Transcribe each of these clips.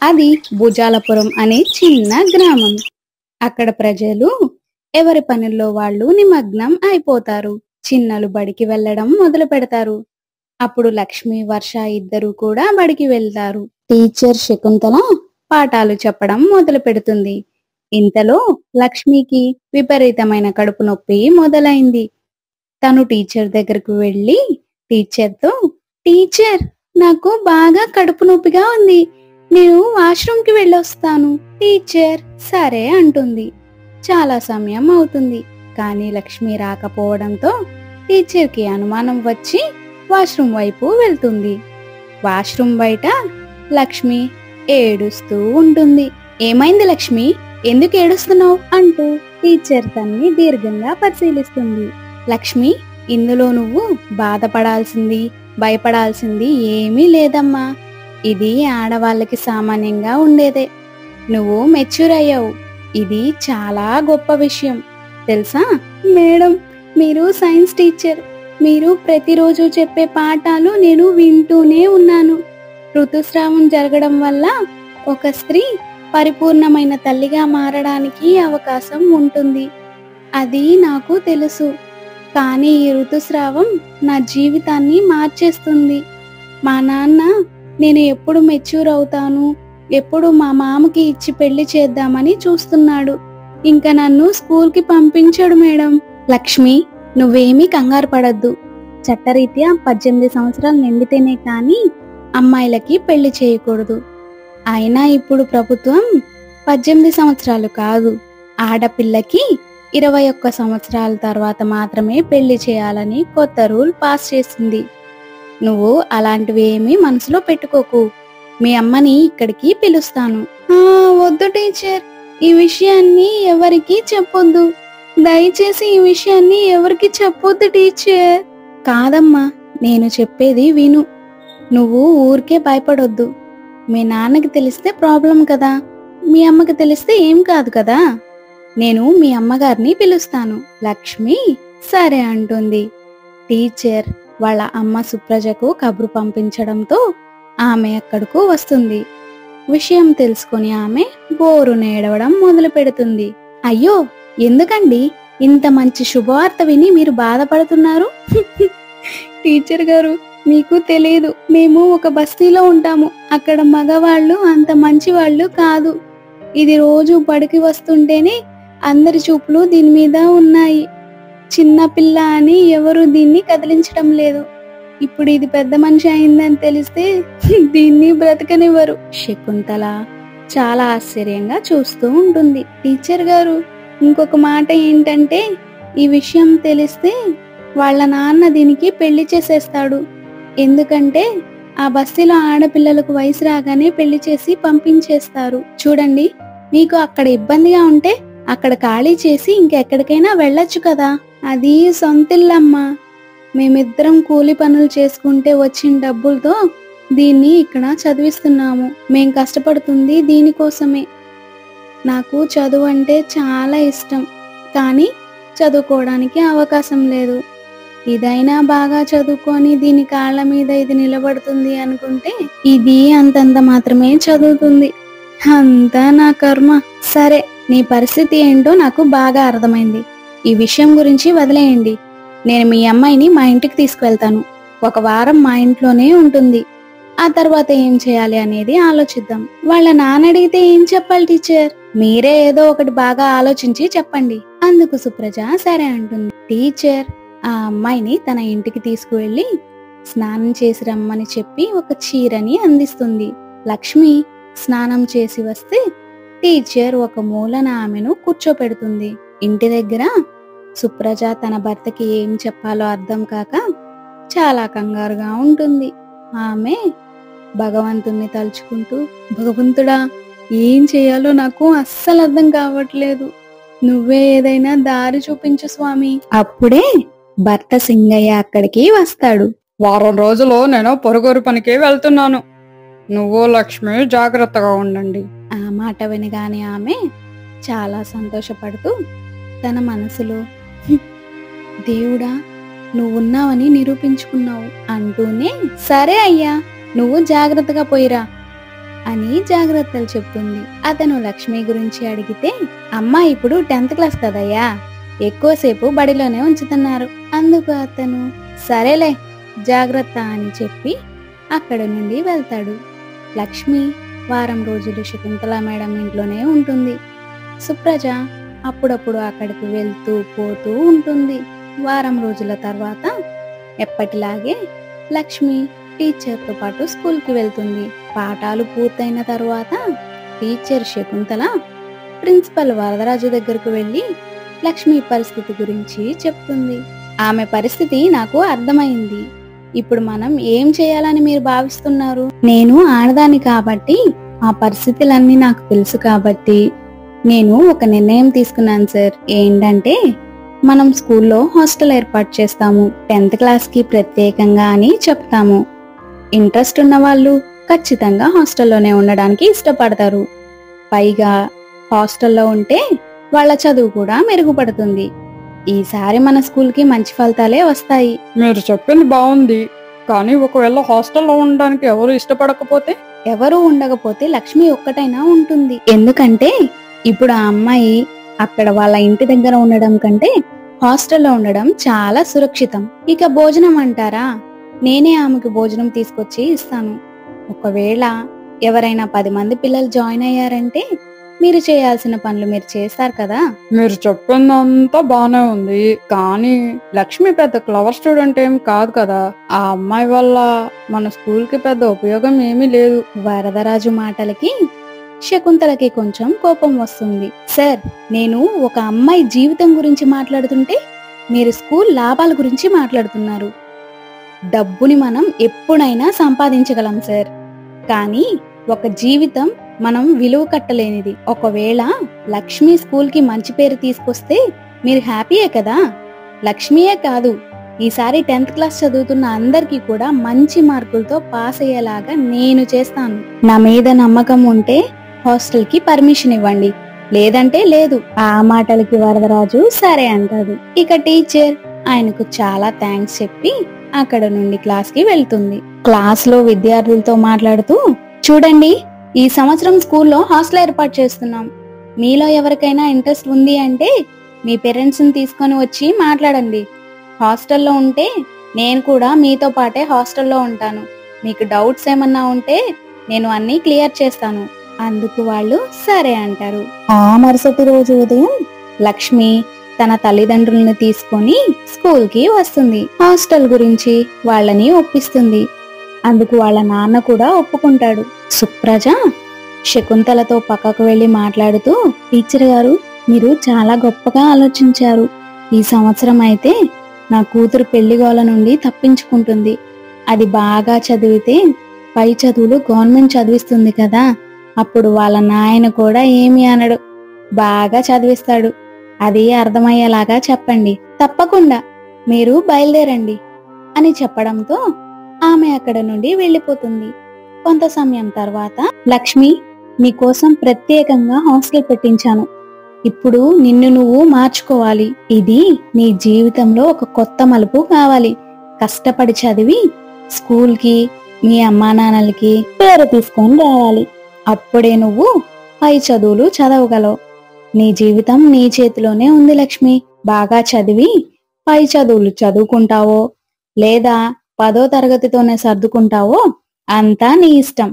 అది భుజాలపురం అనే చిన్న గ్రామం. అక్కడ ప్రజలు ఎవరి పనుల్లో వాళ్ళు నిమగ్నం అయిపోతారు. చిన్నలు బడికి వెళ్ళడం మొదలు పెడతారు. అప్పుడు లక్ష్మి, వర్ష ఇద్దరు కూడా బడికి వెళ్తారు. టీచర్ శకుంతల పాఠాలు చెప్పడం మొదలు పెడుతుంది. ఇంతలో లక్ష్మికి విపరీతమైన కడుపు నొప్పి మొదలైంది. తను టీచర్ దగ్గరకు వెళ్ళి టీచర్తో, టీచర్, నాకు బాగా కడుపు నొప్పిగా ఉంది, నేను వాష్రూమ్కి వెళ్ళొస్తాను. టీచర్ సరే అంటుంది. చాలా సమయం అవుతుంది, కానీ లక్ష్మి రాకపోవడంతో టీచర్కి అనుమానం వచ్చి వాష్రూమ్ వైపు వెళ్తుంది. వాష్రూమ్ బయట లక్ష్మి ఏడుస్తూ ఉంటుంది. ఏమైంది లక్ష్మి, ఎందుకు ఏడుస్తున్నావు అంటూ టీచర్ తన్ని దీర్ఘంగా పరిశీలిస్తుంది. లక్ష్మి, ఇందులో నువ్వు బాధపడాల్సింది, భయపడాల్సింది ఏమీ లేదమ్మా. ఇది ఆడవాళ్ళకి సామాన్యంగా ఉండేదే. నువ్వు మెచ్యూర్ అయ్యావు. ఇది చాలా గొప్ప విషయం తెలుసా? మేడం, మీరు సైన్స్ టీచర్. మీరు ప్రతిరోజు చెప్పే పాఠాలు నేను వింటూనే ఉన్నాను. ఋతుస్రావం జరగడం వల్ల ఒక స్త్రీ పరిపూర్ణమైన తల్లిగా మారడానికి అవకాశం ఉంటుంది. అది నాకు తెలుసు. కానీ ఈ ఋతుస్రావం నా జీవితాన్ని మార్చేస్తుంది. మా నాన్న నేను ఎప్పుడు మెచ్యూర్ అవుతాను, ఎప్పుడు మా మామకి ఇచ్చి పెళ్లి చేద్దామని చూస్తున్నాడు. ఇంకా నన్ను స్కూల్కి పంపించాడు మేడం. లక్ష్మి, నువ్వేమీ కంగారు పడద్దు. చట్టరీత్యా 18 సంవత్సరాలు నిండితేనే కానీ అమ్మాయిలకి పెళ్లి చేయకూడదు. అయినా ఇప్పుడు ప్రభుత్వం 18 సంవత్సరాలు కాదు, ఆడపిల్లకి 21 సంవత్సరాల తర్వాత మాత్రమే పెళ్లి చేయాలని కొత్త రూల్ పాస్ చేసింది. నువ్వు అలాంటివి ఏమీ మనసులో పెట్టుకోకు. మీ అమ్మని ఇక్కడికి పిలుస్తాను. వద్దు టీచర్, ఈ విషయాన్ని ఎవరికి చెప్పొద్దు. దయచేసి ఈ విషయాన్ని ఎవరికి చెప్పొద్దు టీచర్. కాదమ్మా, నేను చెప్పేది విను. నువ్వు ఊరికే భయపడొద్దు. మీ నాన్నకి తెలిస్తే ప్రాబ్లం కదా, మీ అమ్మకి తెలిస్తే ఏం కాదు కదా. నేను మీ అమ్మగారిని పిలుస్తాను. లక్ష్మి సరే అంటుంది. టీచర్ వాళ్ళ అమ్మ సుప్రజకు కబురు పంపించడంతో ఆమె అక్కడకు వస్తుంది. విషయం తెలుసుకుని ఆమె బోరున ఏడవడం మొదలు పెడుతుంది. అయ్యో, ఎందుకండి ఇంత మంచి శుభవార్త విని మీరు బాధపడుతున్నారు? టీచర్ గారు, మీకు తెలియదు, మేము ఒక బస్తీలో ఉంటాము. అక్కడ మగవాళ్ళు అంత మంచి వాళ్ళు కాదు. ఇది రోజు బడికి వస్తుంటేనే అందరి చూపులు దీని మీద ఉన్నాయి. చిన్న పిల్ల అని ఎవరు దీన్ని కదిలించడం లేదు. ఇప్పుడు ఇది పెద్ద మనిషి అయిందని తెలిస్తే దీన్ని బ్రతకనివ్వరు. శకుంతల చాలా ఆశ్చర్యంగా చూస్తూ ఉంటుంది. టీచర్ గారు, ఇంకొక మాట ఏంటంటే, ఈ విషయం తెలిస్తే వాళ్ళ నాన్న దీనికి పెళ్లి చేసేస్తాడు. ఎందుకంటే ఆ బస్తీలో ఆడపిల్లలకు వయసు రాగానే పెళ్లి చేసి పంపించేస్తారు. చూడండి, మీకు అక్కడ ఇబ్బందిగా ఉంటే అక్కడ ఖాళీ చేసి ఇంకెక్కడికైనా వెళ్ళొచ్చు కదా. అది సొంతిల్లమ్మా. మేమిద్దరం కూలి పనులు చేసుకుంటే వచ్చిన డబ్బులతో దీన్ని ఇక్కడ చదివిస్తున్నాము. మేం కష్టపడుతుంది దీనికోసమే. నాకు చదువు అంటే చాలా ఇష్టం, కానీ చదువుకోవడానికి అవకాశం లేదు. ఇదైనా బాగా చదువుకొని దీని కాళ్ళ మీద ఇది నిలబడుతుంది అనుకుంటే ఇది అంతంత మాత్రమే చదువుతుంది. అంతా నా కర్మ. సరే, నీ పరిస్థితి ఏంటో నాకు బాగా అర్థమైంది. ఈ విషయం గురించి వదిలేయండి. నేను మీ అమ్మాయిని మా ఇంటికి తీసుకువెళ్తాను. 1 వారం మా ఇంట్లోనే ఉంటుంది. ఆ తర్వాత ఏం చేయాలి అనేది ఆలోచిద్దాం. వాళ్ళ నాన్న అడిగితే ఏం చెప్పాలి టీచర్? మీరే ఏదో ఒకటి బాగా ఆలోచించి చెప్పండి. అందుకు సుప్రజ సరే అంటుంది. టీచర్ ఆ అమ్మాయిని తన ఇంటికి తీసుకువెళ్లి స్నానం చేసి రమ్మని చెప్పి ఒక చీరని అందిస్తుంది. లక్ష్మి స్నానం చేసి వస్తే టీచర్ ఒక మూలన ఆమెను కూర్చోపెడుతుంది. ఇంటి దగ్గర సుప్రజ తన భర్తకి ఏం చెప్పాలో అర్థం కాక చాలా కంగారుగా ఉంటుంది. ఆమె భగవంతుణ్ణి తలుచుకుంటూ, భగవంతుడా, ఏం చేయాలో నాకు అస్సలు అర్థం కావట్లేదు. నువ్వే ఏదైనా దారి చూపించు స్వామి. అప్పుడే భర్త సింగయ్య అక్కడికి వస్తాడు. వారం రోజులు నేను పొరుగురు పనికి వెళ్తున్నాను. నువ్వు లక్ష్మి జాగ్రత్తగా ఉండండి. ఆ మాట వినగానే ఆమె చాలా సంతోషపడుతూ తన మనసులో, దేవుడా, నువ్వున్నావని నిరూపించుకున్నావు అంటూనే, సరే అయ్యా, నువ్వు జాగ్రత్తగా పోయిరా, అని జాగ్రత్తలు చెప్తుంది. అతను లక్ష్మి గురించి అడిగితే, అమ్మ ఇప్పుడు 10th క్లాస్ కదయ్యా, ఎక్కువసేపు బడిలోనే ఉంచుతున్నారు. అందుకు అతను సరేలే జాగ్రత్త అని చెప్పి అక్కడి నుండి వెళ్తాడు. లక్ష్మి వారం రోజులు శకుంతల మేడం ఇంట్లోనే ఉంటుంది. సుప్రజ అప్పుడప్పుడు అక్కడికి వెళ్తూ పోతూ ఉంటుంది. వారం రోజుల తర్వాత ఎప్పటిలాగే లక్ష్మి టీచర్తో పాటు స్కూల్కి వెళ్తుంది. పాఠాలు పూర్తయిన తర్వాత టీచర్ శకుంతల ప్రిన్సిపల్ వరదరాజు దగ్గరకు వెళ్ళి లక్ష్మి పరిస్థితి గురించి చెప్తుంది. ఆమె పరిస్థితి నాకు అర్థమైంది. ఇప్పుడు మనం ఏం చేయాలని మీరు భావిస్తున్నారు? నేను ఆడదాన్ని కాబట్టి ఆ పరిస్థితులన్నీ నాకు తెలుసు కాబట్టి నేను ఒక నిర్ణయం తీసుకున్నాను సార్. ఏంటంటే మనం స్కూల్లో హాస్టల్ ఏర్పాటు చేస్తాము. 10th క్లాస్కి ప్రత్యేకంగా అని చెప్తాము. ఇంట్రెస్ట్ ఉన్న వాళ్ళు ఖచ్చితంగా హాస్టల్లోనే ఉండడానికి ఇష్టపడతారు. పైగా హాస్టల్లో ఉంటే వాళ్ళ చదువు కూడా మెరుగుపడుతుంది. ఈసారి మన స్కూల్కి మంచి ఫలితాలే వస్తాయి. మీరు చెప్పింది బాగుంది, కానీ ఒకవేళ హాస్టల్లో ఉండడానికి ఎవరు ఇష్టపడకపోతే? ఎవరు ఉండకపోతే లక్ష్మి ఒక్కటైనా ఉంటుంది. ఎందుకంటే ఇప్పుడు ఆ అమ్మాయి అక్కడ వాళ్ళ ఇంటి దగ్గర ఉండడం కంటే హాస్టల్లో ఉండడం చాలా సురక్షితం. ఇక భోజనం అంటారా, నేనే ఆమెకు భోజనం తీసుకొచ్చి ఇస్తాను. ఒకవేళ ఎవరైనా 10 మంది పిల్లలు జాయిన్ అయ్యారంటే మీరు చేయాల్సిన పనులు మీరు చేస్తారు కదా. మీరు చెప్పిందంతా బానే ఉంది, కానీ లక్ష్మి పెద్ద క్లవర్ స్టూడెంట్ ఏం కాదు కదా. ఆ అమ్మాయి వల్ల మన స్కూల్ కి పెద్ద ఉపయోగం ఏమీ లేదు. వరదరాజు మాటలకి శకుంతలకి కొంచెం కోపం వస్తుంది. సార్, నేను ఒక అమ్మాయి జీవితం గురించి మాట్లాడుతుంటే మీరు స్కూల్ లాభాల గురించి మాట్లాడుతున్నారు. డబ్బుని మనం ఎప్పుడైనా సంపాదించగలం సార్, కానీ ఒక జీవితం మనం విలువ కట్టలేనిది. ఒకవేళ లక్ష్మి స్కూల్ కి మంచి పేరు తీసుకొస్తే మీరు హ్యాపీయే కదా. లక్ష్మియే కాదు, ఈసారి 10th క్లాస్ చదువుతున్న అందరికీ కూడా మంచి మార్కులతో పాస్ అయ్యేలాగా నేను చేస్తాను. నా మీద నమ్మకం ఉంటే హాస్టల్ కి పర్మిషన్ ఇవ్వండి, లేదంటే లేదు. ఆ మాటలకి వరదరాజు సరే అంటాడు. ఇక టీచర్ ఆయనకు చాలా థ్యాంక్స్ చెప్పి అక్కడ నుండి క్లాస్ కి వెళ్తుంది. క్లాస్ లో విద్యార్థులతో మాట్లాడుతూ, చూడండి, ఈ సంవత్సరం స్కూల్లో హాస్టల్ ఏర్పాటు చేస్తున్నాం. మీలో ఎవరికైనా ఇంట్రెస్ట్ ఉంది అంటే మీ పేరెంట్స్ ని తీసుకొని వచ్చి మాట్లాడండి. హాస్టల్లో ఉంటే నేను కూడా మీతో పాటే హాస్టల్లో ఉంటాను. మీకు డౌట్స్ ఏమన్నా ఉంటే నేను అన్ని క్లియర్ చేస్తాను. అందుకు వాళ్ళు సరే అంటారు. ఆ మరుసటి రోజు ఉదయం లక్ష్మి తన తల్లిదండ్రుల్ని తీసుకొని స్కూల్ కి వస్తుంది. హాస్టల్ గురించి వాళ్ళని ఒప్పిస్తుంది. అందుకు వాళ్ళ నాన్న కూడా ఒప్పుకుంటాడు. సుప్రజ శకుంతలతో పక్కకు వెళ్లి మాట్లాడుతూ, టీచర్ గారు, మీరు చాలా గొప్పగా ఆలోచించారు. ఈ సంవత్సరం అయితే నా కూతురు పెళ్లిగోల నుండి తప్పించుకుంటుంది. అది బాగా చదివితే పై చదువులు గవర్నమెంట్ చదివిస్తుంది కదా, అప్పుడు వాళ్ళ నాయన కూడా ఏమీ అనడు, బాగా చదివిస్తాడు. అది అర్థమయ్యేలాగా చెప్పండి. తప్పకుండా, మీరు బయలుదేరండి అని చెప్పడంతో ఆమె అక్కడ నుండి వెళ్లిపోతుంది. కొంత సమయం తర్వాత, లక్ష్మి, నీకోసం ప్రత్యేకంగా హాస్టల్ పెట్టించాను. ఇప్పుడు నిన్ను నువ్వు మార్చుకోవాలి. ఇది నీ జీవితంలో ఒక కొత్త మలుపు కావాలి. కష్టపడి చదివి స్కూల్ కి మీ అమ్మా నాన్నలకి పేరు తీసుకొని రావాలి. అప్పుడే నువ్వు పై చదువులు చదవగలవు. నీ జీవితం నీ చేతిలోనే ఉంది లక్ష్మి. బాగా చదివి పై చదువులు చదువుకుంటావో లేదా 10వ తరగతితోనే సర్దుకుంటావో అంతా నీ ఇష్టం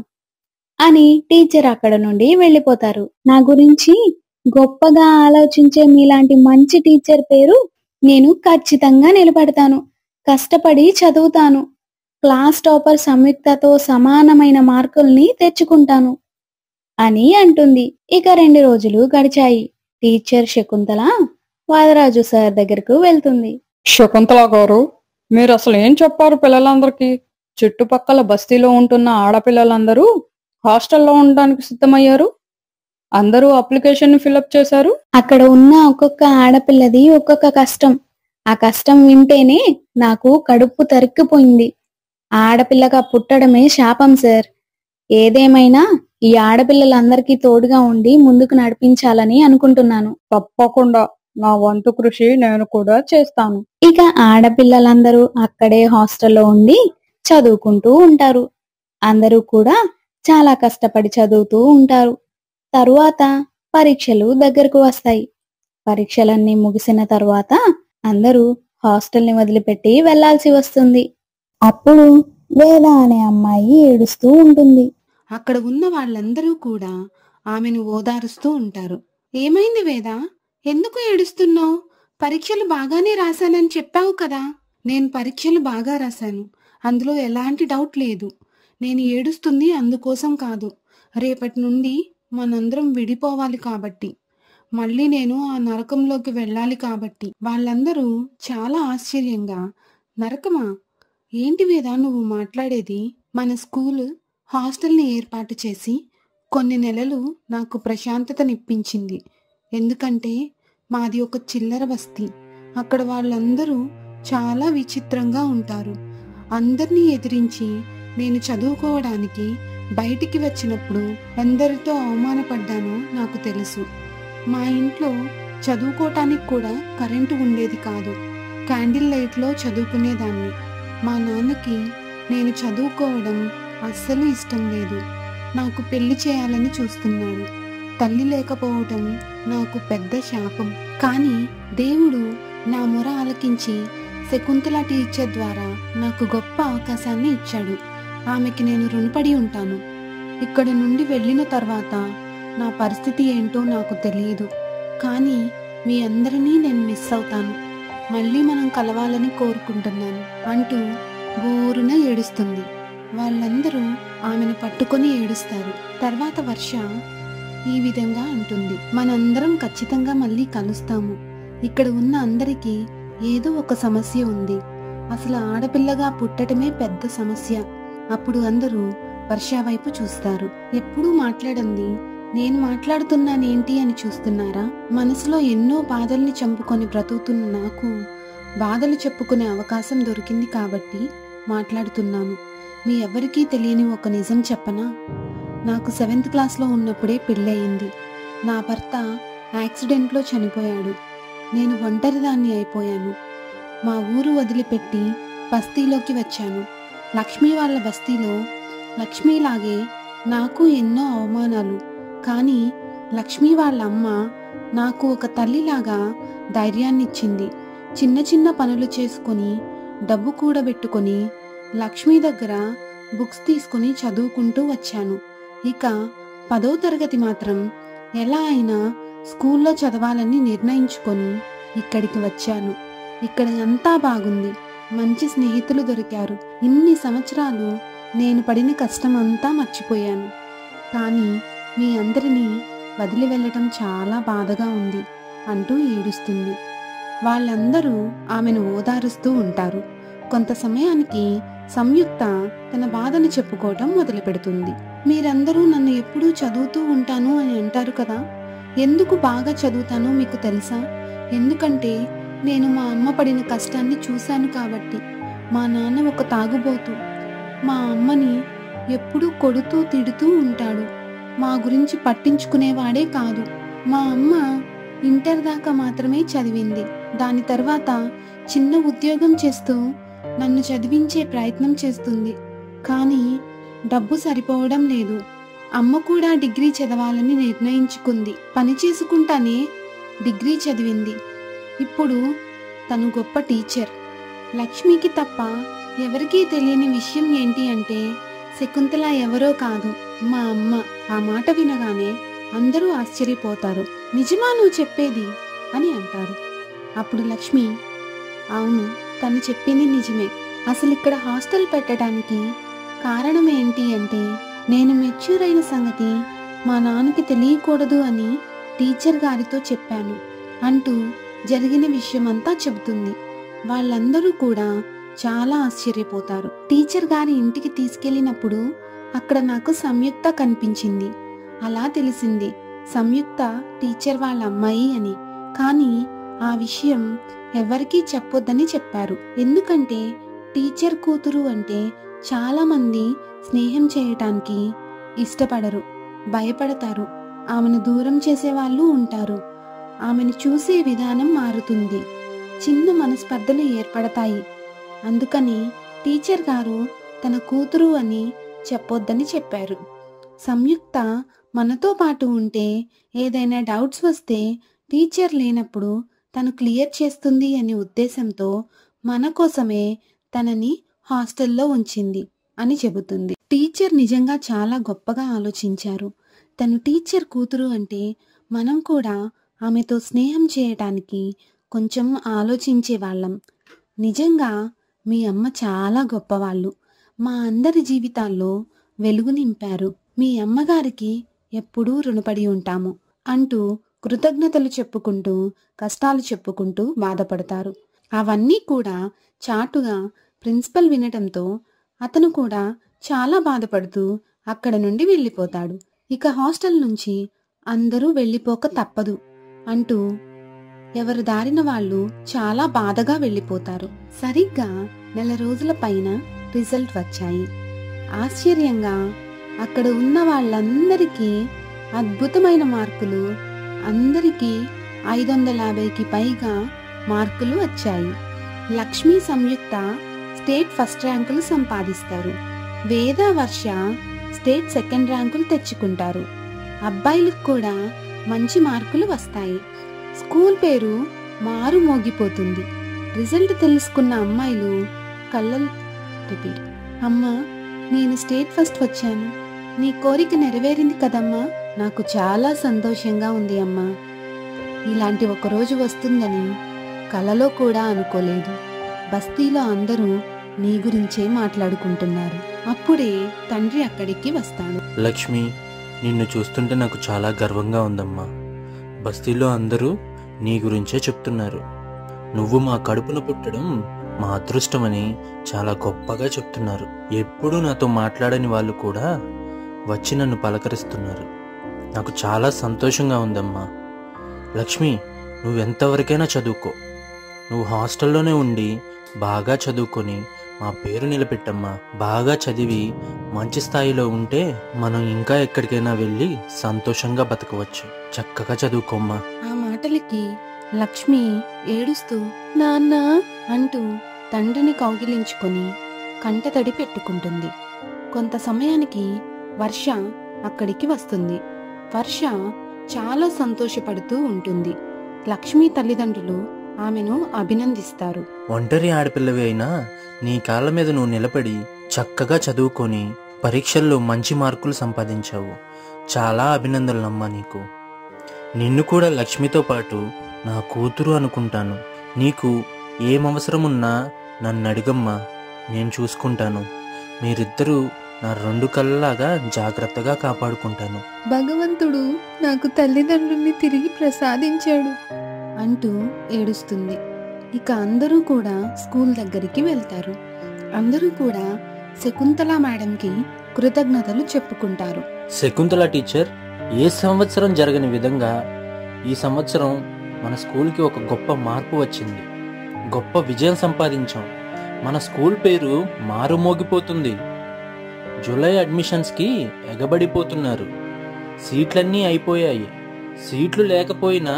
అని టీచర్ అక్కడ నుండి వెళ్లిపోతారు. నా గురించి గొప్పగా ఆలోచించే మీలాంటి మంచి టీచర్ పేరు నేను ఖచ్చితంగా నిలబెడతాను. కష్టపడి చదువుతాను. క్లాస్ టాపర్ సంయుక్తతో సమానమైన మార్కుల్ని తెచ్చుకుంటాను అని అంటుంది. ఇక 2 రోజులు గడిచాయి. టీచర్ శకుంతల వరదరాజు సార్ దగ్గరకు వెళ్తుంది. శకుంతల గారు, మీరు అసలు ఏం చెప్పారు పిల్లలందరికీ? చుట్టుపక్కల బస్తీలో ఉంటున్న ఆడపిల్లలందరూ హాస్టల్లో ఉండడానికి సిద్ధమయ్యారు. అందరూ అప్లికేషన్ ఫిల్అప్ చేశారు. అక్కడ ఉన్న ఒక్కొక్క ఆడపిల్లది ఒక్కొక్క కష్టం. ఆ కష్టం వింటేనే నాకు కడుపు తరుక్కుపోయింది. ఆడపిల్లగా పుట్టడమే శాపం సార్. ఏదేమైనా ఈ ఆడపిల్లలందరికీ తోడుగా ఉండి ముందుకు నడిపించాలని అనుకుంటున్నాను. తప్పకుండా నా వంతు కృషి నేను కూడా చేస్తాను. ఇక ఆడపిల్లలందరూ అక్కడే హాస్టల్లో ఉండి చదువుకుంటూ ఉంటారు. అందరూ కూడా చాలా కష్టపడి చదువుతూ ఉంటారు. తరువాత పరీక్షలు దగ్గరకు వస్తాయి. పరీక్షలన్నీ ముగిసిన తరువాత అందరూ హాస్టల్ని వదిలిపెట్టి వెళ్లాల్సి వస్తుంది. అప్పుడు వేద అనే అమ్మాయి ఏడుస్తూ ఉంటుంది. అక్కడ ఉన్న వాళ్ళందరూ కూడా ఆమెను ఓదారుస్తూ ఉంటారు. ఏమైంది వేద? ఎందుకు ఏడుస్తున్నావు? పరీక్షలు బాగానే రాశానని చెప్పావు కదా. నేను పరీక్షలు బాగా రాశాను, అందులో ఎలాంటి డౌట్ లేదు. నేను ఏడుస్తుంది అందుకోసం కాదు, రేపటి నుండి మనందరం విడిపోవాలి కాబట్టి, మళ్ళీ నేను ఆ నరకంలోకి వెళ్ళాలి కాబట్టి. వాళ్ళందరూ చాలా ఆశ్చర్యంగా, నరకమా? ఏంటి వేద నువ్వు మాట్లాడేది? మన స్కూల్ హాస్టల్ని ఏర్పాటు చేసి కొన్ని నెలలు నాకు ప్రశాంతతనిప్పించింది. ఎందుకంటే మాది ఒక చిల్లర బస్తీ. అక్కడ వాళ్ళందరూ చాలా విచిత్రంగా ఉంటారు. అందరినీ ఎదిరించి నేను చదువుకోవడానికి బయటికి వచ్చినప్పుడు ఎందరితో అవమానపడ్డానో నాకు తెలుసు. మా ఇంట్లో చదువుకోవటానికి కూడా కరెంటు ఉండేది కాదు. క్యాండిల్ లైట్లో చదువుకునేదాన్ని. మా నాన్నకి నేను చదువుకోవడం అస్సలు ఇష్టం లేదు. నాకు పెళ్లి చేయాలని చూస్తున్నాడు. తల్లి లేకపోవటం నాకు పెద్ద శాపం. కానీ దేవుడు నా మొర ఆలకించి శకుంతల టీచర్ ద్వారా నాకు గొప్ప అవకాశాన్ని ఇచ్చాడు. ఆమెకి నేను రుణపడి ఉంటాను. ఇక్కడ నుండి వెళ్ళిన తర్వాత నా పరిస్థితి ఏంటో నాకు తెలియదు. కానీ మీ అందరినీ నేను మిస్ అవుతాను. మళ్ళీ మనం కలవాలని కోరుకుంటున్నాను అంటూ బోరున ఏడుస్తుంది. వాళ్ళందరూ ఆమెను పట్టుకొని ఏడుస్తారు. తర్వాత వర్ష ఈ విధంగా అంటుంది, మనందరం ఖచ్చితంగా మళ్ళీ కలుస్తాము. ఇక్కడ ఉన్న అందరికీ ఏదో ఒక సమస్య ఉంది. అసలు ఆడపిల్లగా పుట్టటమే పెద్ద సమస్య. అప్పుడు అందరూ వర్ష వైపు చూస్తారు. ఎప్పుడూ మాట్లాడండి, నేను మాట్లాడుతున్నానేంటి అని చూస్తున్నారా? మనసులో ఎన్నో బాధల్ని చంపుకొని బ్రతుకుతున్న నాకు బాధలు చెప్పుకునే అవకాశం దొరికింది కాబట్టి మాట్లాడుతున్నాను. మీ ఎవరికీ తెలియని ఒక నిజం చెప్పనా? నాకు 7th క్లాస్లో ఉన్నప్పుడే పెళ్ళయింది. నా భర్త యాక్సిడెంట్లో చనిపోయాడు. నేను ఒంటరిదాన్ని అయిపోయాను. మా ఊరు వదిలిపెట్టి బస్తీలోకి వచ్చాను. లక్ష్మి వాళ్ళ బస్తీలో లక్ష్మిలాగే నాకు ఎన్నో అవమానాలు. కానీ లక్ష్మి వాళ్ళ అమ్మ నాకు ఒక తల్లిలాగా ధైర్యాన్నిచ్చింది. చిన్న చిన్న పనులు చేసుకొని డబ్బు కూడబెట్టుకొని లక్ష్మి దగ్గర బుక్స్ తీసుకుని చదువుకుంటూ వచ్చాను. ఇక 10వ తరగతి మాత్రం ఎలా అయినా స్కూల్లో చదవాలని నిర్ణయించుకొని ఇక్కడికి వచ్చాను. ఇక్కడ అంతా బాగుంది. మంచి స్నేహితులు దొరికారు. ఇన్ని సంవత్సరాలు నేను పడిన కష్టం అంతా మర్చిపోయాను. కానీ మీ అందరినీ వదిలి వెళ్ళటం చాలా బాధగా ఉంది అంటూ ఏడుస్తుంది. వాళ్ళందరూ ఆమెను ఓదారుస్తూ ఉంటారు. కొంత సమయానికి సంయుక్త తన బాధను చెప్పుకోవటం మొదలు పెడుతుంది. మీరందరూ నన్ను ఎప్పుడూ చదువుతూ ఉంటాను అని అంటారు కదా. ఎందుకు బాగా చదువుతానో మీకు తెలుసా? ఎందుకంటే నేను మా అమ్మ పడిన కష్టాన్ని చూశాను కాబట్టి. మా నాన్న ఒక తాగుబోతు. మా అమ్మని ఎప్పుడూ కొడుతూ తిడుతూ ఉంటాడు. మా గురించి పట్టించుకునేవాడే కాదు. మా అమ్మ ఇంటర్ దాకా మాత్రమే చదివింది. దాని తర్వాత చిన్న ఉద్యోగం చేస్తూ నన్ను చదివించే ప్రయత్నం చేస్తుంది. కానీ డబ్బు సరిపోవడం లేదు. అమ్మ కూడా డిగ్రీ చదవాలని నిర్ణయించుకుంది. పని చేసుకుంటానే డిగ్రీ చదివింది. ఇప్పుడు తను గొప్ప టీచర్. లక్ష్మికి తప్ప ఎవరికీ తెలియని విషయం ఏంటి అంటే శకుంతల ఎవరో కాదు, మా అమ్మ. ఆ మాట వినగానే అందరూ ఆశ్చర్యపోతారు. నిజమా నువ్వు చెప్పేది అని అంటారు. అప్పుడు లక్ష్మి, అవును, తను చెప్పింది నిజమే. అసలు ఇక్కడ హాస్టల్ పెట్టడానికి కారణం ఏంటి అంటే నేను మెచ్యూర్ అయిన సంగతి మా నాన్నకి తెలియకూడదు అని టీచర్ గారితో చెప్పాను అంటూ జరిగిన విషయమంతా చెబుతుంది. వాళ్ళందరూ కూడా చాలా ఆశ్చర్యపోతారు. టీచర్ గారి ఇంటికి తీసుకెళ్ళినప్పుడు అక్కడ నాకు సంయుక్త కనిపించింది. అలా తెలిసింది సంయుక్త టీచర్ వాళ్ళ అమ్మాయి అని. కానీ ఆ విషయం ఎవరికీ చెప్పొద్దని చెప్పారు. ఎందుకంటే టీచర్ కూతురు అంటే చాలా మంది స్నేహం చేయటానికి ఇష్టపడరు, భయపడతారు. ఆమెను దూరం చేసే వాళ్ళు ఉంటారు. ఆమెను చూసే విధానం మారుతుంది. చిన్న మనస్పర్ధలు ఏర్పడతాయి. అందుకని టీచర్ గారు తన కూతురు అని చెప్పొద్దని చెప్పారు. సంయుక్త మనతో పాటు ఉంటే ఏదైనా డౌట్స్ వస్తే టీచర్ లేనప్పుడు తను క్లియర్ చేస్తుంది అనే ఉద్దేశంతో మన కోసమే తనని హాస్టల్లో ఉంచింది అని చెబుతుంది. టీచర్ నిజంగా చాలా గొప్పగా ఆలోచించారు. తను టీచర్ కూతురు అంటే మనం కూడా ఆమెతో స్నేహం చేయటానికి కొంచెం ఆలోచించే వాళ్ళం. నిజంగా మీ అమ్మ చాలా గొప్పవాళ్ళు. మా అందరి జీవితాల్లో వెలుగు నింపారు. మీ అమ్మగారికి ఎప్పుడూ రుణపడి ఉంటాము అంటూ కృతజ్ఞతలు చెప్పుకుంటూ కష్టాలు చెప్పుకుంటూ బాధపడతారు. అవన్నీ కూడా చాటుగా ప్రిన్సిపల్ వినటంతో అతను కూడా చాలా బాధపడుతూ అక్కడ నుండి వెళ్ళిపోతాడు. ఇక హాస్టల్ నుంచి అందరూ వెళ్ళిపోక తప్పదు అంటూ ఎవరి దారిన వాళ్ళు చాలా బాధగా వెళ్ళిపోతారు. సరిగ్గా 4 రోజుల పైన రిజల్ట్ వచ్చాయి. ఆశ్చర్యంగా అక్కడ ఉన్న వాళ్ళందరికీ అద్భుతమైన మార్కులు, అందరికీ 550కి పైగా మార్కులు వచ్చాయి. లక్ష్మి, సంయుక్త స్టేట్ ఫస్ట్ ర్యాంకులు సంపాదిస్తారు. వేద, వర్ష స్టేట్ సెకండ్ ర్యాంకులు తెచ్చుకుంటారు. అబ్బాయిలకు కూడా మంచి మార్కులు వస్తాయి. స్కూల్ పేరు మారు మోగిపోతుంది. రిజల్ట్ తెలుసుకున్న అమ్మాయిలు కళ్ళలు రిపీట్. అమ్మా, నేను స్టేట్ ఫస్ట్ వచ్చాను. నీ కోరిక నెరవేరింది కదమ్మా. నాకు చాలా సంతోషంగా ఉంది అమ్మా. ఇలాంటి ఒక రోజు వస్తుందని కలలో కూడా అనుకోలేదు. బస్తీలో అందరూ నీ గురించే మాట్లాడుకుంటున్నారు. అప్పుడే తండ్రి అక్కడికి వస్తాడు. లక్ష్మి, నిన్ను చూస్తుంటే నాకు చాలా గర్వంగా ఉందమ్మా. బస్తీలో అందరూ నీ గురించే చెప్తున్నారు. నువ్వు మా కడుపున పుట్టడం మా అదృష్టమని చాలా గొప్పగా చెప్తున్నారు. ఎప్పుడూ నాతో మాట్లాడని వాళ్ళు కూడా వచ్చి నన్ను పలకరిస్తున్నారు. నాకు చాలా సంతోషంగా ఉందమ్మా. లక్ష్మి, నువ్వెంతవరకైనా చదువుకో. నువ్వు హాస్టల్లోనే ఉండి బాగా చదువుకొని మా పేరు నిలబెట్టమ్మా. బాగా చదివి మంచి స్థాయిలో ఉంటే మనం ఇంకా ఎక్కడికైనా వెళ్ళి సంతోషంగా బతకవచ్చు. చక్కగా చదువుకోమ్మా. ఆ మాటలకి లక్ష్మి ఏడుస్తూ నాన్న అంటూ తండ్రిని కౌగిలించుకొని కంటతడి పెట్టుకుంటుంది. కొంత సమయానికి వర్ష అక్కడికి వస్తుంది. వర్ష చాలా సంతోషపడుతూ ఉంటుంది. లక్ష్మి తల్లిదండ్రులు ఆమెను అభినందిస్తారు. ఒంటరి ఆడపిల్లవి అయినా నీ కాళ్ళ మీద నువ్వు నిలబడి చక్కగా చదువుకొని పరీక్షల్లో మంచి మార్కులు సంపాదించావు. చాలా అభినందనలమ్మా నీకు. నిన్ను కూడా లక్ష్మితో పాటు నా కూతురు అనుకుంటాను. నీకు ఏమవసరం ఉన్నా నన్ను అడిగమ్మా, నేను చూసుకుంటాను. మీరిద్దరూ నా 2 కళ్ళలాగా జాగ్రత్తగా కాపాడుకుంటాను. భగవంతుడు నాకు తల్లిదండ్రుల్ని తిరిగి ప్రసాదించాడు అంటూ ఏడుస్తుంది. ఇక అందరూ కూడా స్కూల్ దగ్గరికి వెళ్తారు. అందరూ కూడా శకుంతల మేడంకి కృతజ్ఞతలు చెప్పుకుంటారు. శకుంతల టీచర్, ఏ సంవత్సరం జరగని విధంగా ఈ సంవత్సరం మన స్కూల్కి ఒక గొప్ప మార్పు వచ్చింది. గొప్ప విజయం సంపాదించాం. మన స్కూల్ పేరు మారుమోగిపోతుంది. జూలై అడ్మిషన్స్కి ఎగబడిపోతున్నారు. సీట్లన్నీ అయిపోయాయి. సీట్లు లేకపోయినా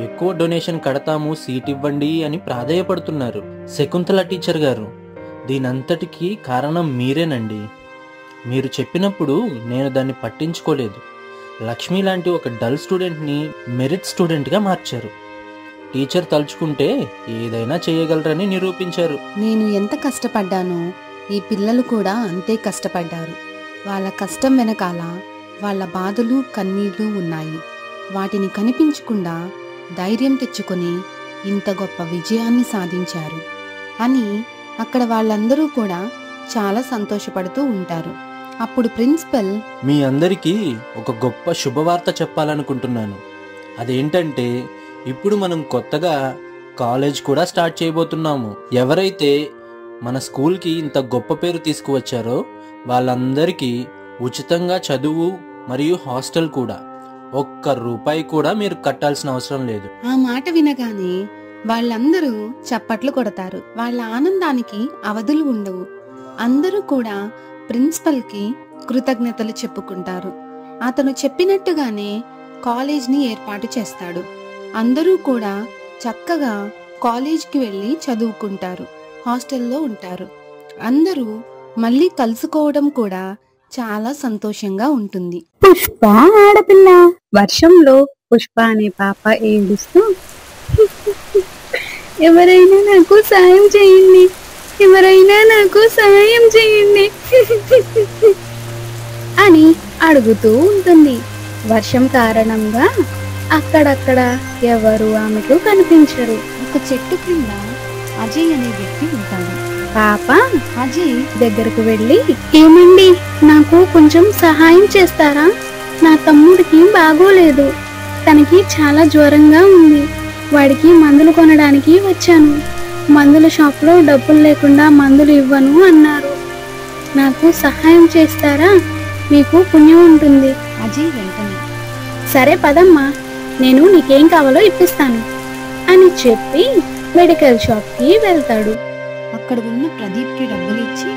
ఎక్కువ డొనేషన్ కడతాము, సీట్ ఇవ్వండి అని ప్రాధేయపడుతున్నారు. శకుంతల టీచర్ గారు, దీనంతటికీ కారణం మీరేనండి. మీరు చెప్పినప్పుడు నేను దాన్ని పట్టించుకోలేదు. లక్ష్మి లాంటి ఒక డల్ స్టూడెంట్ని మెరిట్ స్టూడెంట్గా మార్చారు. టీచర్ తలుచుకుంటే ఏదైనా చేయగలరని నిరూపించారు. నేను ఎంత కష్టపడ్డానో ఈ పిల్లలు కూడా అంతే కష్టపడ్డారు. వాళ్ళ కష్టం వెనకాల వాళ్ళ బాధలు, కన్నీళ్లు ఉన్నాయి. వాటిని కనిపించకుండా ధైర్యం తెచ్చుకొని ఇంత గొప్ప విజయాన్ని సాధించారు అని అక్కడ వాళ్ళందరూ కూడా చాలా సంతోషపడుతూ ఉంటారు. అప్పుడు ప్రిన్సిపల్, మీ అందరికీ ఒక గొప్ప శుభవార్త చెప్పాలనుకుంటున్నాను. అదేంటంటే, ఇప్పుడు మనం కొత్తగా కాలేజ్ కూడా స్టార్ట్ చేయబోతున్నాము. ఎవరైతే మన స్కూల్కి ఇంత గొప్ప పేరు తీసుకువచ్చారో వాళ్ళందరికీ ఉచితంగా చదువు మరియు హాస్టల్ కూడా. ₹1 కూడా మీరు కట్టాల్సిన అవసరం లేదు. ఆ మాట వినగానే వాళ్ళందరూ చప్పట్లు కొడతారు. వాళ్ళ ఆనందానికి అవధులు ఉండవు. అందరూ కూడా ప్రిన్సిపల్కి కృతజ్ఞతలు చెప్పుకుంటారు. అతను చెప్పినట్టుగానే కాలేజ్ని ఏర్పాటు చేస్తాడు. అందరూ కూడా చక్కగా కాలేజ్కి వెళ్ళి చదువుకుంటారు, హాస్టల్లో ఉంటారు. అందరూ మళ్ళీ కలుసుకోవడం కూడా చాలా సంతోషంగా ఉంటుంది. పుష్ప ఆడపిల్ల. వర్షంలో పుష్ప అనే పాప ఏడుస్తూ ఎవరైనా నాకు సాయం చేయండి, ఎవరైనా నాకు సాయం చేయండి అని అడుగుతూ ఉంటుంది. వర్షం కారణంగా అక్కడక్కడ ఎవరు ఆమెకు కనిపించరు. ఒక చెట్టు క్రింద అజయ్ అనే వ్యక్తి ఉంటాడు. పాప అజయ్ దగ్గరకు వెళ్ళి, ఏమండి, నాకు కొంచెం సహాయం చేస్తారా? నా తమ్ముడికి బాగోలేదు, తనకి చాలా జ్వరంగా ఉంది, వాడికి మందులు కొనడానికి వచ్చాను. మందుల షాప్లో డబ్బులు లేకుండా మందులు ఇవ్వను అన్నారు. నాకు సహాయం చేస్తారా? మీకు పుణ్యం ఉంటుంది. అజయ్ వెంటనే సరే పదమ్మా, నేను నీకేం కావాలో ఇప్పిస్తాను అని చెప్పి మెడికల్ షాప్కి వెళ్తాడు. అక్కడ ఉన్న ప్రదీప్కి డబ్బులు ఇచ్చి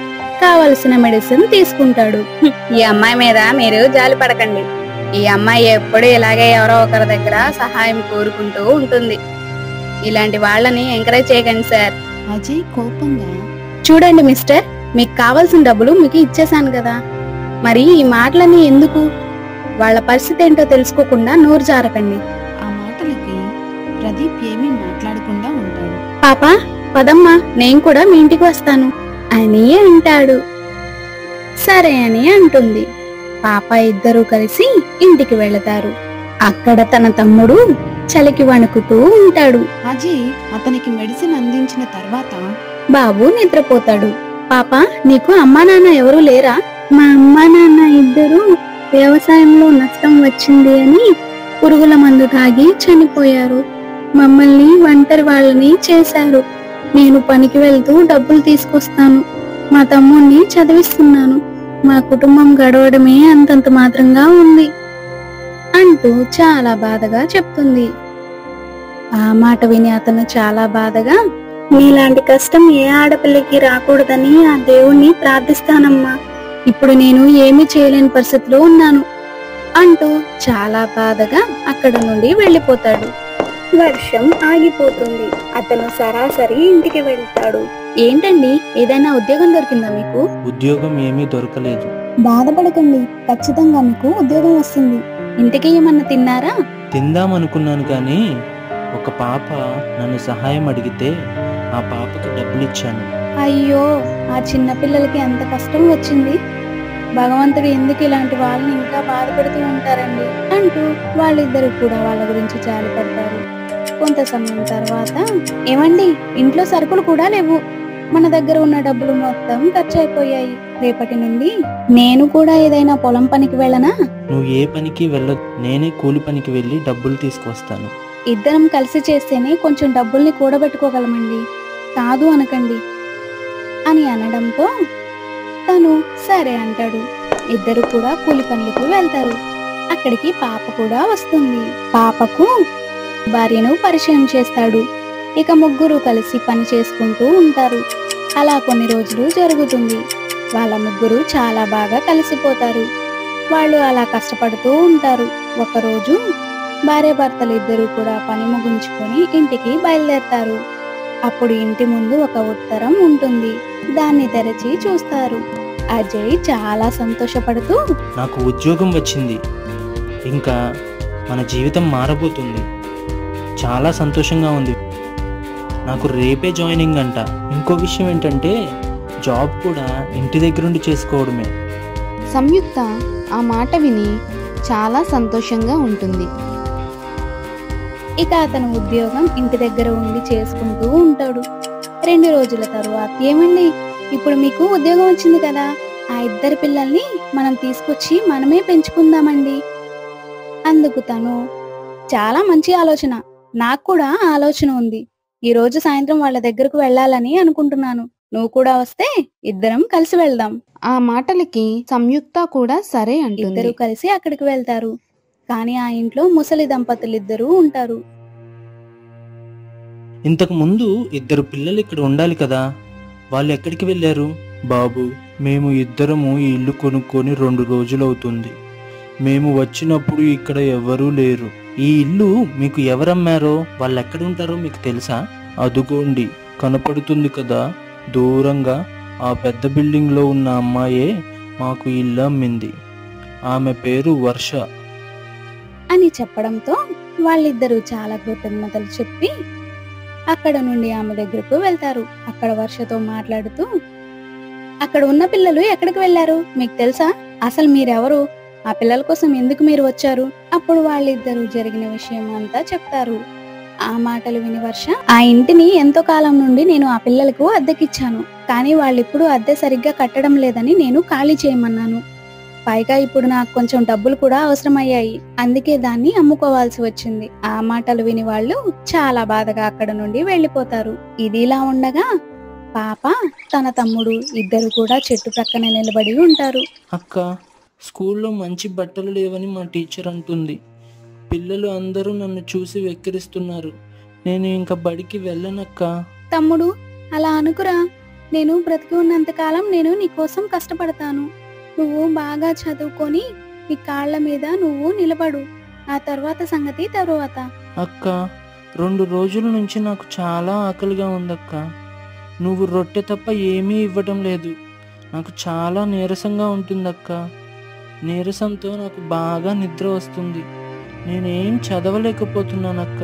కావలసిన మెడిసిన్ తీసుకుంటాడు. ఈ అమ్మాయి మీద మీరు జాలి పడకండి. ఈ అమ్మాయి ఎప్పుడు ఇలాగే ఎవరో ఒకరి దగ్గర సహాయం కోరుకుంటూ ఉంటుంది. ఇలాంటి వాళ్ళని ఎంకరేజ్ చేయకండి సార్. అజయ్ కోపంగా, చూడండి మిస్టర్, మీకు కావాల్సిన డబ్బులు మీకు ఇచ్చేశాను కదా, మరి ఈ మాటలన్నీ ఎందుకు? వాళ్ళ పరిస్థితి ఏంటో తెలుసుకోకుండా నోరు జారకండి. ఆ మాటలకి ప్రదీప్ ఏమీ మాట్లాడకుండా ఉంటాడు. పాప పదమ్మా, నేను కూడా మీ ఇంటికి వస్తాను అని అంటాడు. సరే అని అంటుంది. పాప ఇద్దరూ కలిసి ఇంటికి వెళతారు. అక్కడ తన తమ్ముడు చలికి వణుకుతూ ఉంటాడు. అజయ్ అతనికి మెడిసిన్ అందించిన తర్వాత బాబు నిద్రపోతాడు. పాప, నీకు అమ్మా నాన్న ఎవరు లేరా? మా అమ్మా నాన్న ఇద్దరు వ్యవసాయంలో నష్టం వచ్చింది అని పురుగుల మందు తాగి చనిపోయారు. మమ్మల్ని ఒంటరి వాళ్ళని చేశారు. నేను పనికి వెళ్తూ డబ్బులు తీసుకొస్తాను. మా తమ్ముణ్ణి చదివిస్తున్నాను. మా కుటుంబం గడవడమే అంతంత మాత్రంగా ఉంది అంటూ చాలా బాధగా చెప్తుంది. ఆ మాట విని అతను చాలా బాధగా, నీలాంటి కష్టం ఏ ఆడపిల్లకి రాకూడదని ఆ దేవుణ్ణి ప్రార్థిస్తానమ్మా. ఇప్పుడు నేను ఏమీ చేయలేని పరిస్థితిలో ఉన్నాను అంటూ చాలా బాధగా అక్కడి నుండి వెళ్ళిపోతాడు. వర్షం ఆగిపోతుంది. అతను సరాసరి ఇంటికి వెళ్తాడు. ఏంటండి, ఏదైనా ఉద్యోగం దొరికిందా మీకు? ఉద్యోగం ఏమీ దొరకలేదు. బాధపడకండి, ఖచ్చితంగా మీకు ఉద్యోగం వస్తుంది. ఇంటికి ఏమన్నా తిన్నారా? తిందామనుకున్నాను కానీ ఒక పాప నన్ను సహాయం అడిగితే ఆ పాపకి డబ్బులు ఇచ్చాను. అయ్యో, ఆ చిన్న పిల్లలకి ఎంత కష్టం వచ్చింది. భగవంతుడు ఎందుకు ఇలాంటి వాళ్ళని ఇంకా బాధపెడుతూ ఉంటారండి అంటూ వాళ్ళిద్దరు కూడా వాళ్ళ గురించి జాలి పడతారు. కొంత సమయం తర్వాత, ఏమండి, ఇంట్లో సరుకులు కూడా లేవు, మన దగ్గర ఉన్న డబ్బులు మొత్తం ఖర్చు అయిపోయాయి. రేపటి నుండి నేను కూడా ఏదైనా పొలం పనికి వెళ్ళనా? నువ్వు ఏ పనికి వెళ్ళదు, నేనే కూలి పనికి వెళ్ళి డబ్బులు తీసుకొస్తాను. ఇద్దరం కలిసి చేస్తేనే కొంచెం డబ్బుల్ని కూడబెట్టుకోగలమండి, కాదు అనకండి అని అనడంతో తను సరే అంటాడు. ఇద్దరు కూడా కూలి పనులకు వెళ్తారు. అక్కడికి పాప కూడా వస్తుంది. పాపకు భార్యను పరిచయం చేస్తాడు. ఇక ముగ్గురు కలిసి పని చేసుకుంటూ ఉంటారు. అలా కొన్ని రోజులు జరుగుతుంది. వాళ్ళ ముగ్గురు చాలా బాగా కలిసిపోతారు. వాళ్ళు అలా కష్టపడుతూ ఉంటారు. ఒకరోజు భార్యాభర్తలు ఇద్దరు కూడా పని ముగించుకొని ఇంటికి బయలుదేరతారు. అప్పుడు ఇంటి ముందు ఒక ఉత్తరం ఉంటుంది. దాన్ని తెరచి చూస్తారు. అజయ్ చాలా సంతోషపడుతూ, నాకు ఉద్యోగం వచ్చింది, ఇంకా మన జీవితం మారబోతుంది, చాలా సంతోషంగా ఉంది, నాకు రేపే జాయినింగ్ అంట. ఇంకో విషయం ఏంటంటే జాబ్ కూడా ఇంటి దగ్గరుండి చేసుకోవడమే. సంయుక్త ఆ మాట విని చాలా సంతోషంగా ఉంటుంది. ఇక అతను ఉద్యోగం ఇంటి దగ్గర ఉండి చేసుకుంటూ ఉంటాడు. 2 రోజుల తరువాత, ఏమండి, ఇప్పుడు మీకు ఉద్యోగం వచ్చింది కదా, ఆ ఇద్దరు పిల్లల్ని మనం తీసుకొచ్చి మనమే పెంచుకుందామండి. అందుకు తను, చాలా మంచి ఆలోచన, నాకు కూడా ఆలోచన ఉంది. ఈ రోజు సాయంత్రం వాళ్ళ దగ్గరకు వెళ్ళాలని అనుకుంటున్నాను. నువ్వు కూడా వస్తే ఇద్దరం కలిసి వెళ్దాం. ఆ మాటలకి సంయుక్త కూడా సరే అంటుంది. ఇద్దరు కలిసి అక్కడికి వెళ్తారు. కానీ ఆ ఇంట్లో ముసలి దంపతులిద్దరూ ఉంటారు. ఇంతకు ముందు 2 పిల్లలు ఇక్కడ ఉండాలి కదా, వాళ్ళు ఎక్కడికి వెళ్ళారు? బాబు, మేము ఇద్దరము ఈ ఇల్లు కొనుక్కొని 2 రోజులవుతుంది. మేము వచ్చినప్పుడు ఇక్కడ ఎవరూ లేరు. ఈ ఇల్లు మీకు ఎవరమ్మారో, వాళ్ళు ఎక్కడ ఉంటారో మీకు తెలుసా? అదుగోండి, కనపడుతుంది కదా దూరంగా, ఆ పెద్ద బిల్డింగ్ లో ఉన్న అమ్మాయే మాకు ఇల్లు అమ్మింది. ఆమె పేరు వర్ష. అని చెప్పడంతో వాళ్ళిద్దరూ చాలా కృతజ్ఞతలు చెప్పి అక్కడ నుండి ఆమె దగ్గరకు వెళ్తారు. అక్కడ వర్షతో మాట్లాడుతూ, అక్కడ ఉన్న పిల్లలు ఎక్కడికి వెళ్లారు మీకు తెలుసా? అసలు మీరెవరు? ఆ పిల్లల కోసం ఎందుకు మీరు వచ్చారు? అప్పుడు వాళ్ళిద్దరూ జరిగిన విషయం అంతా చెప్తారు. ఆ మాటలు విని వర్ష, ఆ ఇంటిని ఎంతో కాలం నుండి నేను ఆ పిల్లలకు అద్దెకిచ్చాను. కానీ వాళ్ళిప్పుడు అద్దె సరిగ్గా కట్టడం లేదని నేను ఖాళీ చేయమన్నాను. పైగా ఇప్పుడు నాకు కొంచెం డబ్బులు కూడా అవసరమయ్యాయి. అందుకే దాన్ని అమ్ముకోవాల్సి వచ్చింది. ఆ మాటలు విని వాళ్ళు చాలా బాధగా అక్కడ నుండి వెళ్లిపోతారు. ఇదిలా ఉండగా పాప తన తమ్ముడు ఇద్దరు కూడా చెట్టు ప్రక్కన నిలబడి ఉంటారు. అక్క, స్కూల్లో మంచి బట్టలు లేవని మా టీచర్ అంటుంది. పిల్లలు అందరూ నన్ను చూసి వెక్కిరిస్తున్నారు. నేను ఇంకా బడికి వెళ్ళనక్క. తమ్ముడు, అలా అనుకురా. నేను బ్రతికి ఉన్నంతకాలం నేను నీకోసం కష్టపడతాను. నువ్వు బాగా చదువుకొని నీ కాళ్ల మీద నువ్వు నిలబడు. ఆ తర్వాత సంగతి తరువాత. అక్క, 2 రోజుల నుంచి నాకు చాలా ఆకలిగా ఉందక్క. నువ్వు రొట్టె తప్ప ఏమీ ఇవ్వటం లేదు. నాకు చాలా నీరసంగా ఉంటుందక్క. నీరసంతో నాకు బాగా నిద్ర వస్తుంది. నేనేం చదవలేకపోతున్నానక్క.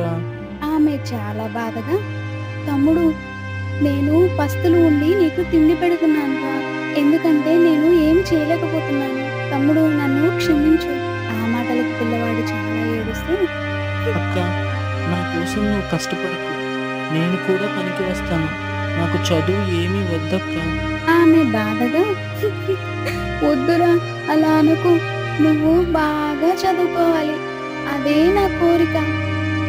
ఆమె చాలా బాధగా, తమ్ముడు, నేను పస్తులు ఉండి నీకు తిండి పెడుతున్నాను. ఎందుకంటే నేను ఏం చేయలేకపోతున్నాను. తమ్ముడు, నన్ను క్షమించు. ఆ మాటలకు పిల్లవాడు చాలా ఏడుస్తూ, అక్క, నా కోసం నువ్వు కష్టపడకు. నేను కూడా పనికి వస్తాను. నాకు చదువు ఏమీ వద్దక్క. ఆమె బాధగా, వద్దురా, అలా అనుకు. నువ్వు బాగా చదువుకోవాలి. అదే నా కోరిక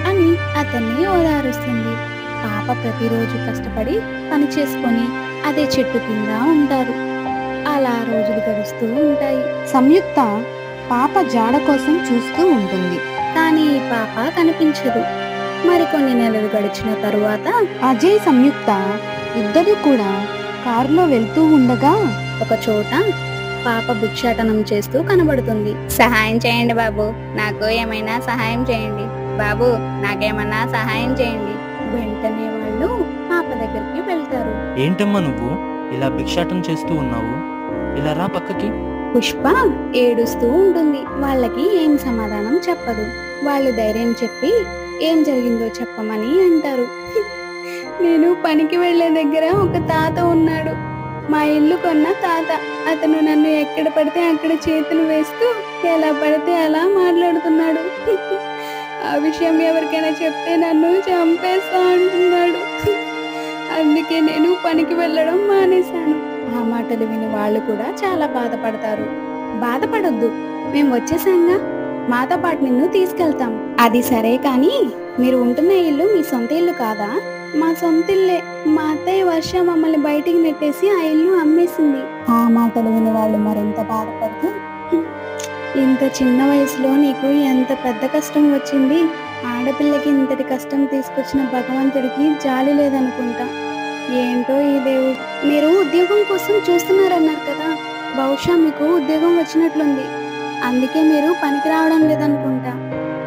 అని అతన్ని ఓదారుస్తుంది. పాప ప్రతిరోజు కష్టపడి పని చేసుకొని అదే చెట్టు కింద ఉంటారు. అలా రోజులు గడుస్తూ ఉంటాయి. సంయుక్త పాప జాడ కోసం చూస్తూ ఉంటుంది. కానీ ఈ పాప కనిపించదు. మరికొన్ని నెలలు గడిచిన తరువాత అజయ్, సంయుక్త ఇద్దరు కూడా కారులో వెళ్తూ ఉండగా ఒక చోట పాప భిక్షాటనం చేస్తూ కనబడుతుంది. సహాయం చేయండి బాబు, నాకు ఏమైనా సహాయం చేయండి. బాబు, నాకేమన్నా సహాయం చేయండి. వెంటనే వాళ్ళు పాప దగ్గరికి వెళ్తారు. ఏంటమ్మా నువ్వు ఇలా భిక్షాటం చేస్తూ ఉన్నావు? ఇలా రా పక్కకి. పుష్ప ఏడుస్తూ ఉంటుంది. వాళ్ళకి ఏం సమాధానం చెప్పదు. వాళ్ళు ధైర్యం చెప్పి ఏం జరిగిందో చెప్పమని అంటారు. నేను పనికి వెళ్లే దగ్గర ఒక తాత ఉన్నాడు. మా ఇల్లు కొన్న తాత. అతను నన్ను ఎక్కడ పడితే అక్కడ చేతులు వేస్తూ ఎలా పడితే అలా మాట్లాడుతున్నాడు. ఆ విషయం ఎవరికైనా చెప్తే నన్ను చంపేస్తా అంటున్నాడు. అందుకే నేను పనికి వెళ్ళడం మానేశాను. ఆ మాటలు విని వాళ్ళు కూడా చాలా బాధపడతారు. బాధపడొద్దు, మేము వచ్చేసాంగా, మాతో పాటు నిన్ను తీసుకెళ్తాం. అది సరే, కానీ మీరు ఉంటున్న ఇల్లు మీ సొంత ఇల్లు కాదా? మా సొంత ఇల్లే. మా అత్తయ్య వర్ష మమ్మల్ని బయటికి నెట్టేసి ఆ ఇల్లు అమ్మేసింది. ఆ మాటలు విని వాళ్ళు మరింత బాధపడుతూ, ఇంత చిన్న వయసులో నీకు ఎంత పెద్ద కష్టం వచ్చింది. ఆడపిల్లకి ఇంతటి కష్టం తీసుకొచ్చిన భగవంతుడికి జాలి లేదనుకుంటా. ఏంటో ఈ దేవుడు. మీరు ఉద్యోగం కోసం చూస్తున్నారన్నారు కదా, బహుశా మీకు ఉద్యోగం వచ్చినట్లుంది. అందుకే మీరు పనికి రావడం లేదనుకుంటా.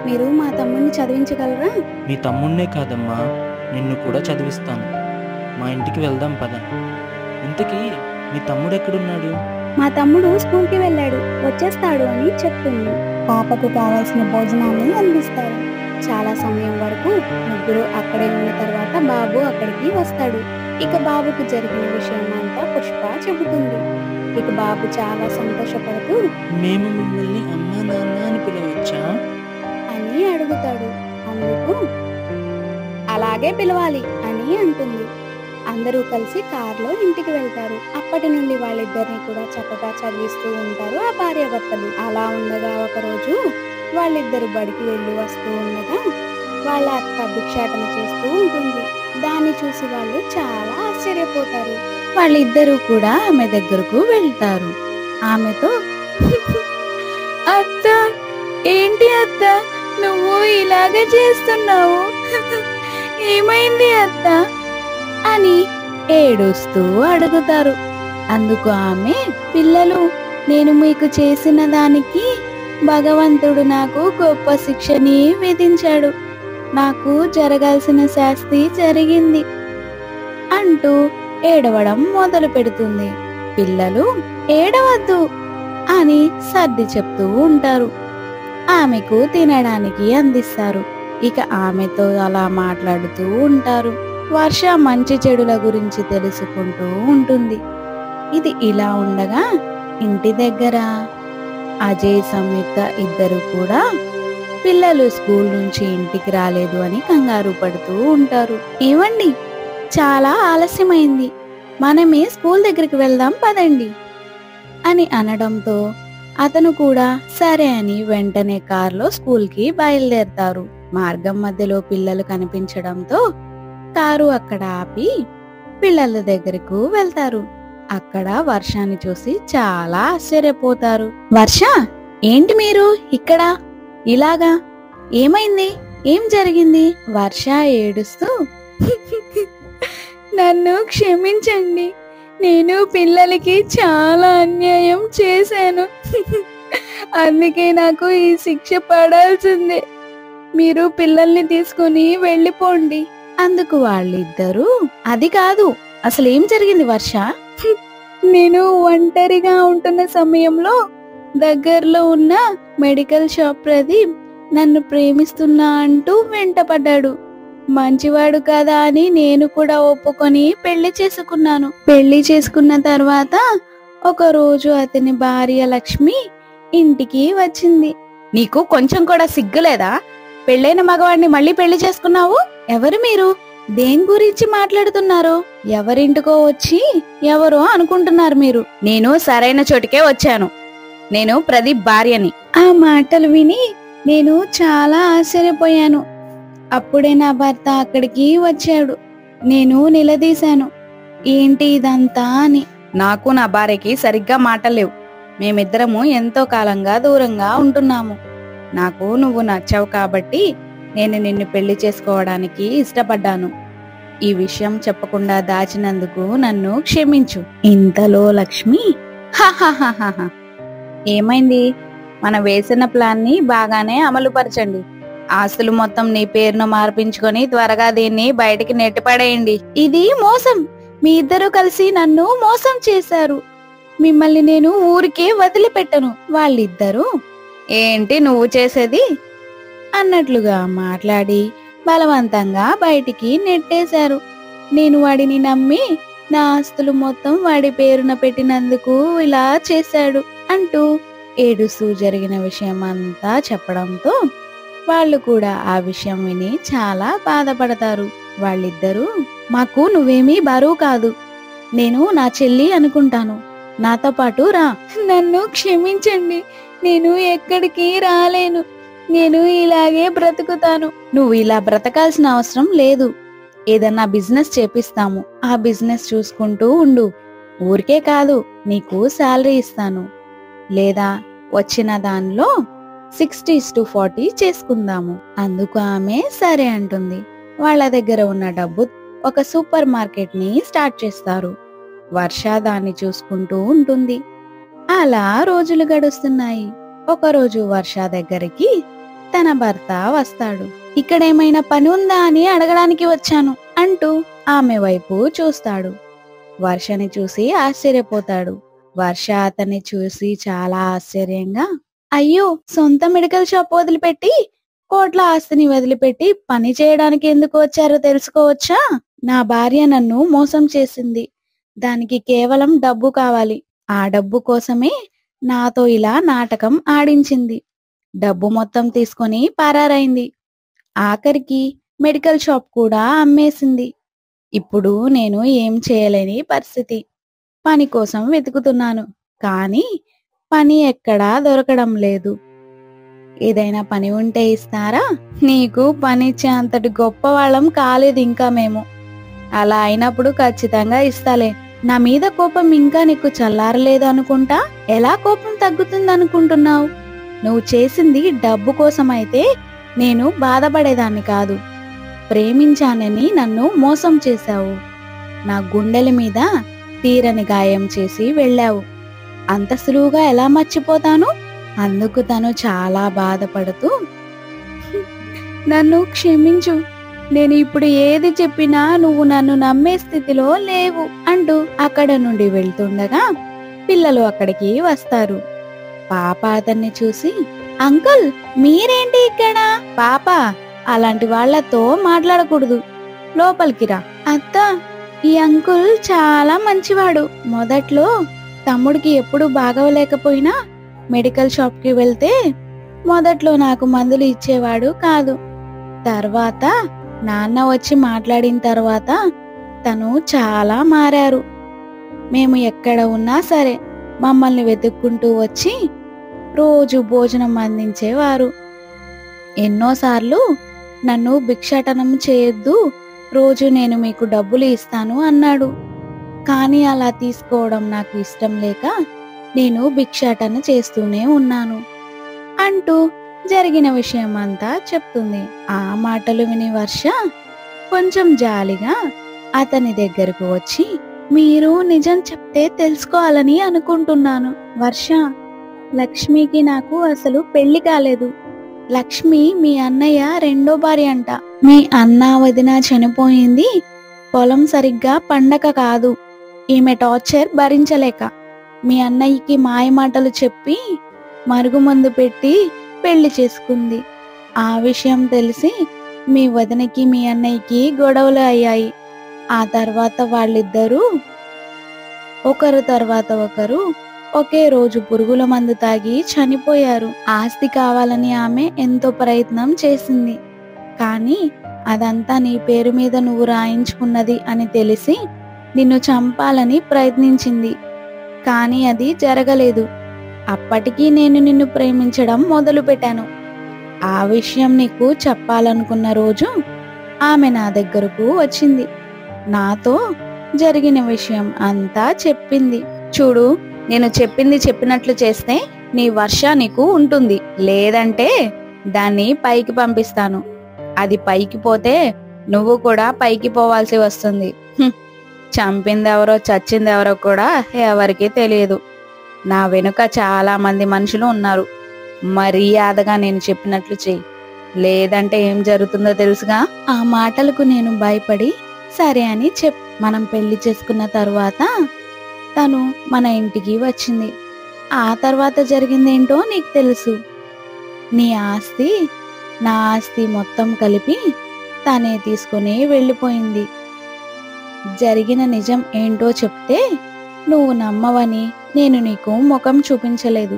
మీరు మా తమ్ముడిని చదివించగలరా? మీ తమ్ముడినే కాదమ్మా, నిన్ను కూడా చదివిస్తాను. మా ఇంటికి వెళ్దాం పద. ఇంతకీ మీ తమ్ముడు ఎక్కడున్నాడు? మా తమ్ముడు స్కూల్కి వెళ్ళాడు, వచ్చేస్తాడు అని చెప్తుంది. పాపకు కావాల్సిన భోజనాన్ని అందిస్తారు. చాలా సమయం వరకు ముగ్గురు అక్కడే ఉన్న తర్వాత బాబు అక్కడికి వస్తాడు. ఇక బాబుకు జరిగిన విషయం అంతా పుష్ప చెబుతుంది. ఇక బాబు చాలా సంతోషపడుతూ, మేము మిమ్మల్ని అమ్మా నాన్న అని పిలవచ్చా అని అడుగుతాడు. అందుకు అలాగే పిలవాలి అని అంటుంది. అందరూ కలిసి కారులో ఇంటికి వెళ్తారు. అప్పటి నుండి వాళ్ళిద్దరిని కూడా చక్కగా చదివిస్తూ ఉంటారు ఆ భార్యాభర్తలు. అలా ఉండగా ఒకరోజు వాళ్ళిద్దరు బడికి వెళ్ళి వస్తూ ఉండగా వాళ్ళ అత్త భిక్షాటన చేస్తూ ఉంటుంది. దాన్ని చూసి వాళ్ళు చాలా ఆశ్చర్యపోతారు. వాళ్ళిద్దరూ కూడా ఆమె దగ్గరకు వెళ్తారు. ఆమెతో, అత్త, ఏంటి అత్త నువ్వు ఇలాగే చేస్తున్నావు? ఏమైంది అత్త అని ఏడుస్తూ అడుగుతారు. అందుకు ఆమె, పిల్లలు, నేను మీకు చేసిన దానికి భగవంతుడు నాకు గొప్ప శిక్షని విధించాడు. నాకు జరగాల్సిన శాస్తి జరిగింది అంటూ ఏడవడం మొదలు పెడుతుంది. పిల్లలు, ఏడవద్దు, అని సర్ది చెప్తూ ఉంటారు. ఆమెకు తినడానికి అందిస్తారు. ఇక ఆమెతో అలా మాట్లాడుతూ ఉంటారు. వర్ష మంచి చెడుల గురించి తెలుసుకుంటూ ఉంటుంది. ఇది ఇలా ఉండగా ఇంటి దగ్గర అజయ్, సంయుక్త ఇద్దరు కూడా పిల్లలు స్కూల్ నుంచి ఇంటికి రాలేదు అని కంగారు పడుతూ ఉంటారు. ఏవండి, చాలా ఆలస్యమైంది, మనమే స్కూల్ దగ్గరికి వెళ్దాం పదండి అని అనడంతో అతను కూడా సరే అని వెంటనే కారులో స్కూల్కి బయలుదేరతారు. మార్గం మధ్యలో పిల్లలు కనిపించడంతో కారు అక్కడ ఆపి పిల్లల దగ్గరకు వెళ్తారు. అక్కడ వర్షాన్ని చూసి చాలా ఆశ్చర్యపోతారు. వర్ష, ఏంటి మీరు ఇక్కడ? ఇలాగా ఏమైంది? ఏం జరిగింది? వర్ష ఏడుస్తూ నన్ను క్షమించండి, నేను పిల్లలకి చాలా అన్యాయం చేశాను, అందుకే నాకు ఈ శిక్ష పడాల్సిందే, మీరు పిల్లల్ని తీసుకుని వెళ్ళిపోండి. అందుకు వాళ్ళిద్దరూ అది కాదు, అసలు ఏం జరిగింది వర్ష? నేను ఒంటరిగా ఉంటున్న సమయంలో దగ్గరలో ఉన్న మెడికల్ షాప్ ప్రదీప్ నన్ను ప్రేమిస్తున్నా అంటూ వెంటపడ్డాడు. మంచివాడు కదా అని నేను కూడా ఒప్పుకొని పెళ్లి చేసుకున్నాను. పెళ్లి చేసుకున్న తర్వాత ఒక రోజు అతని భార్య లక్ష్మి ఇంటికి వచ్చింది. నీకు కొంచెం కూడా సిగ్గులేదా? పెళ్ళైన మగవాడిని మళ్ళీ పెళ్లి చేసుకున్నావు? ఎవరు మీరు? దేని గురించి మాట్లాడుతున్నారు? ఎవరింటికో వచ్చి ఎవరో అనుకుంటున్నారు మీరు. నేను సరైన చోటికే వచ్చాను. నేను ప్రదీప్ భార్యని. ఆ మాటలు విని నేను చాలా ఆశ్చర్యపోయాను. అప్పుడే నా భర్త అక్కడికి వచ్చాడు. నేను నిలదీశాను, ఏంటి ఇదంతా అని. నాకు నా భార్యకి సరిగ్గా మాటలేవు. మేమిద్దరము ఎంతో కాలంగా దూరంగా ఉంటున్నాము. నాకు నువ్వు నచ్చావు కాబట్టి నేను నిన్ను పెళ్లి చేసుకోవడానికి ఇష్టపడ్డాను. ఈ విషయం చెప్పకుండా దాచినందుకు నన్ను క్షమించు. ఇంతలో లక్ష్మి హాహాహాహా, ఏమైంది? మనం వేసిన ప్లాన్ ని బాగానే అమలుపరచండి. ఆస్తులు మొత్తం నీ పేరును మార్పించుకొని త్వరగా దీన్ని బయటికి నెట్టిపడేయండి. ఇది మోసం. మీ ఇద్దరు కలిసి నన్ను మోసం చేశారు. మిమ్మల్ని నేను ఊరికే వదిలిపెట్టను. వాళ్ళిద్దరూ ఏంటి నువ్వు చేసేది అన్నట్లుగా మాట్లాడి బలవంతంగా బయటికి నెట్టేశారు. నేను వాడిని నమ్మి నా ఆస్తులు మొత్తం వాడి పేరున పెట్టినందుకు ఇలా చేశాడు అంటూ ఏడుస్తూ జరిగిన విషయం అంతా చెప్పడంతో వాళ్ళు కూడా ఆ విషయం విని చాలా బాధపడతారు. వాళ్ళిద్దరూ మాకు నువ్వేమీ బరువు కాదు, నేను నా చెల్లి అనుకుంటాను, నాతో పాటు రా. నన్ను క్షమించండి, నేను ఎక్కడికి రాలేను, నేను ఇలాగే బ్రతుకుతాను. నువ్వు ఇలా బ్రతకాల్సిన అవసరం లేదు. ఏదన్నా బిజినెస్ చేపిస్తాము, ఆ బిజినెస్ చూసుకుంటూ ఉండు. ఊరికే కాదు, నీకు శాలరీ ఇస్తాను. లేదా వచ్చిన దానిలో 60:40 చేసుకుందాము. అందుకు ఆమె సరే అంటుంది. వాళ్ళ దగ్గర ఉన్న డబ్బు ఒక సూపర్ మార్కెట్ ని స్టార్ట్ చేస్తారు. వర్ష దాన్ని చూసుకుంటూ ఉంటుంది. అలా రోజులు గడుస్తున్నాయి. ఒకరోజు వర్ష దగ్గరికి తన భర్త వస్తాడు. ఇక్కడేమైనా పని ఉందా అని అడగడానికి వచ్చాను అంటూ ఆమె వైపు చూస్తాడు. వర్షని చూసి ఆశ్చర్యపోతాడు. వర్ష అతన్ని చూసి చాలా ఆశ్చర్యంగా, అయ్యో, సొంత మెడికల్ షాప్ వదిలిపెట్టి కోట్ల ఆస్తిని వదిలిపెట్టి పని చేయడానికి ఎందుకు వచ్చారో తెలుసుకోవచ్చా? నా భార్య నన్ను మోసం చేసింది. దానికి కేవలం డబ్బు కావాలి. ఆ డబ్బు కోసమే నాతో ఇలా నాటకం ఆడించింది. డబ్బు మొత్తం తీసుకొని పరారైంది. ఆఖరికి మెడికల్ షాప్ కూడా అమ్మేసింది. ఇప్పుడు నేను ఏం చేయలేని పరిస్థితి. పని కోసం వెతుకుతున్నాను, కానీ పని ఎక్కడా దొరకడం లేదు. ఏదైనా పని ఉంటే ఇస్తారా? నీకు పనిచ్చే అంతటి గొప్ప వాళ్ళం కాలేదు ఇంకా మేము. అలా అయినప్పుడు ఖచ్చితంగా ఇస్తాలే. నా మీద కోపం ఇంకా నీకు చల్లారలేదు అనుకుంటా. ఎలా కోపం తగ్గుతుంది అనుకుంటున్నావు? నువ్వు చేసింది డబ్బు కోసమైతే నేను బాధపడేదాన్ని కాదు. ప్రేమించానని నన్ను మోసం చేశావు. నా గుండెల మీద తీరని గాయం చేసి వెళ్ళావు. అంత సులువుగా ఎలా మర్చిపోతాను? అందుకు తను చాలా బాధపడుతూ, నన్ను క్షమించు, నేను ఇప్పుడు ఏది చెప్పినా నువ్వు నన్ను నమ్మే స్థితిలో లేవు అంటూ అక్కడ నుండి వెళ్తుండగా పిల్లలు అక్కడికి వస్తారు. పాప అతన్ని చూసి, అంకుల్ మీరేంటి ఇక్కడ? పాప, అలాంటి వాళ్లతో మాట్లాడకూడదు, లోపలికి రా. అత్త, ఈ అంకుల్ చాలా మంచివాడు. మొదట్లో తమ్ముడికి ఎప్పుడు బాగోలేకపోయినా మెడికల్ షాప్ కి వెళ్తే మొదట్లో నాకు మందులు ఇచ్చేవాడు కాదు. తర్వాత నాన్న వచ్చి మాట్లాడిన తర్వాత తను చాలా మారారు. మేము ఎక్కడ ఉన్నా సరే మమ్మల్ని వెతుక్కుంటూ వచ్చి రోజు భోజనం అందించేవారు. ఎన్నోసార్లు నన్ను భిక్షాటనం చేయొద్దు, రోజు నేను మీకు డబ్బులు ఇస్తాను అన్నాడు. కానీ అలా తీసుకోవడం నాకు ఇష్టం లేక నేను భిక్షాటన చేస్తూనే ఉన్నాను అంటూ జరిగిన విషయం అంతా చెప్తుంది. ఆ మాటలు విని వర్ష కొంచెం జాలిగా అతని దగ్గరకు వచ్చి, మీరు నిజం చెప్తే తెలుసుకోవాలని అనుకుంటున్నాను. వర్ష, లక్ష్మికి నాకు అసలు పెళ్లి కాలేదు. లక్ష్మి మీ అన్నయ్య రెండో భార్య అంట. మీ అన్న వదిన చనిపోయింది పొలం సరిగ్గా పండక కాదు, ఈమె టార్చర్ భరించలేక మీ అన్నయ్యకి మాయమాటలు చెప్పి మరుగుమందు పెట్టి పెళ్లి చేసుకుంది. ఆ విషయం తెలిసి మీ వదినకి మీ అన్నయ్యకి గొడవలు అయ్యాయి. ఆ తర్వాత వాళ్ళిద్దరూ ఒకరు తర్వాత ఒకరు ఒకే రోజు పురుగుల మందు తాగి చనిపోయారు. ఆస్తి కావాలని ఆమె ఎంతో ప్రయత్నం చేసింది, కానీ అదంతా నీ పేరు మీద నువ్వు రాయించుకున్నది అని తెలిసి నిన్ను చంపాలని ప్రయత్నించింది. కానీ అది జరగలేదు. అప్పటికి నేను నిన్ను ప్రేమించడం మొదలుపెట్టాను. ఆ విషయం నీకు చెప్పాలనుకున్న రోజు ఆమె నా దగ్గరకు వచ్చింది. నాతో జరిగిన విషయం అంతా చెప్పింది. చూడు, నేను చెప్పింది చెప్పినట్లు చేస్తే నీ వర్ష నీకు ఉంటుంది, లేదంటే దాన్ని పైకి పంపిస్తాను. అది పైకి పోతే నువ్వు కూడా పైకి పోవాల్సి వస్తుంది. చంపిందెవరో చచ్చిందెవరో కూడా ఎవరికీ తెలియదు. నా వెనుక చాలా మంది మనుషులు ఉన్నారు. మర్యాదగా నేను చెప్పినట్లు చెయ్యి, లేదంటే ఏం జరుగుతుందో తెలుసుగా. ఆ మాటలకు నేను భయపడి సరే అని మనం పెళ్లి చేసుకున్న తరువాత తను మన ఇంటికి వచ్చింది. ఆ తర్వాత జరిగిందేంటో నీకు తెలుసు. నీ ఆస్తి నా ఆస్తి మొత్తం కలిపి తనే తీసుకుని వెళ్ళిపోయింది. జరిగిన నిజం ఏంటో చెప్తే నువ్వు నమ్మవని నేను నీకు ముఖం చూపించలేదు,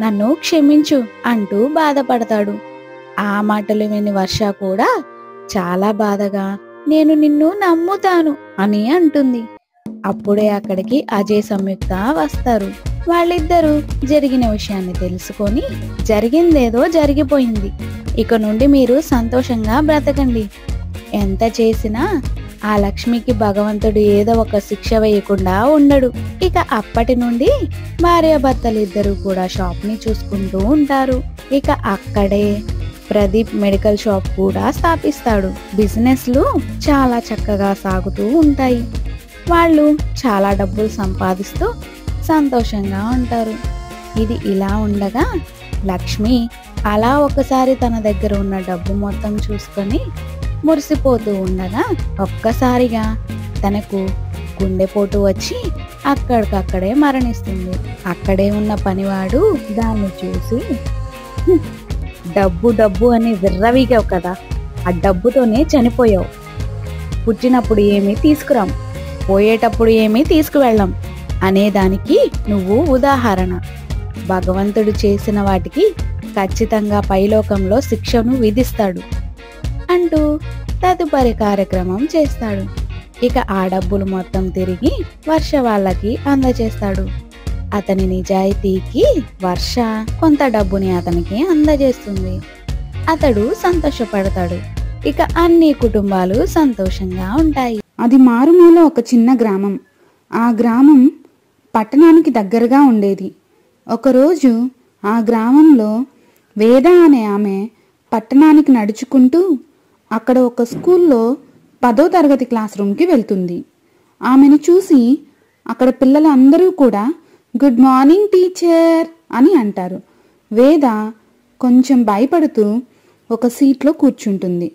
నన్ను క్షమించు అంటూ బాధపడతాడు. ఆ మాటలు విని వర్ష కూడా చాలా బాధగా నేను నిన్ను నమ్ముతాను అని అంటుంది. అప్పుడే అక్కడికి అజయ్ సంయుక్త వస్తారు. వాళ్ళిద్దరూ జరిగిన విషయాన్ని తెలుసుకొని, జరిగిందేదో జరిగిపోయింది, ఇక నుండి మీరు సంతోషంగా బ్రతకండి. ఎంత చేసినా ఆ లక్ష్మికి భగవంతుడు ఏదో ఒక శిక్ష వేయకుండా ఉండడు. ఇక అప్పటి నుండి భార్యాభర్తలు ఇద్దరు కూడా షాప్ ని చూసుకుంటూ ఉంటారు. ఇక అక్కడే ప్రదీప్ మెడికల్ షాప్ కూడా స్థాపిస్తాడు. బిజినెస్లు చాలా చక్కగా సాగుతూ ఉంటాయి. వాళ్ళు చాలా డబ్బులు సంపాదిస్తూ సంతోషంగా ఉంటారు. ఇది ఇలా ఉండగా లక్ష్మి అలా ఒకసారి తన దగ్గర ఉన్న డబ్బు మొత్తం చూసుకొని మురిసిపోతూ ఉండగా ఒక్కసారిగా తనకు గుండెపోటు వచ్చి అక్కడికక్కడే మరణిస్తుంది. అక్కడే ఉన్న పనివాడు దాన్ని చూసి, డబ్బు డబ్బు అని విర్రవీగావు కదా, ఆ డబ్బుతోనే చనిపోయావు. పుట్టినప్పుడు ఏమీ తీసుకురాం, పోయేటప్పుడు ఏమీ తీసుకువెళ్ళం అనేదానికి నువ్వు ఉదాహరణ. భగవంతుడు చేసిన వాటికి ఖచ్చితంగా పైలోకంలో శిక్షను విధిస్తాడు అంటూ తదుపరి కార్యక్రమం చేస్తాడు. ఇక ఆ డబ్బులు మొత్తం తిరిగి వర్ష వాళ్ళకి అందజేస్తాడు. అతని నిజాయితీకి వర్ష కొంత డబ్బుని అతనికి అందజేస్తుంది. అతడు సంతోషపడతాడు. ఇక అన్ని కుటుంబాలు సంతోషంగా ఉంటాయి. అది మారుమూల ఒక చిన్న గ్రామం. ఆ గ్రామం పట్టణానికి దగ్గరగా ఉండేది. ఒకరోజు ఆ గ్రామంలో వేద అనే ఆమె పట్టణానికి నడుచుకుంటూ అక్కడ ఒక స్కూల్లో 10వ తరగతి క్లాస్ రూమ్కి వెళ్తుంది. ఆమెను చూసి అక్కడ పిల్లలందరూ కూడా గుడ్ మార్నింగ్ టీచర్ అని అంటారు. వేద కొంచెం భయపడుతూ ఒక సీట్లో కూర్చుంటుంది.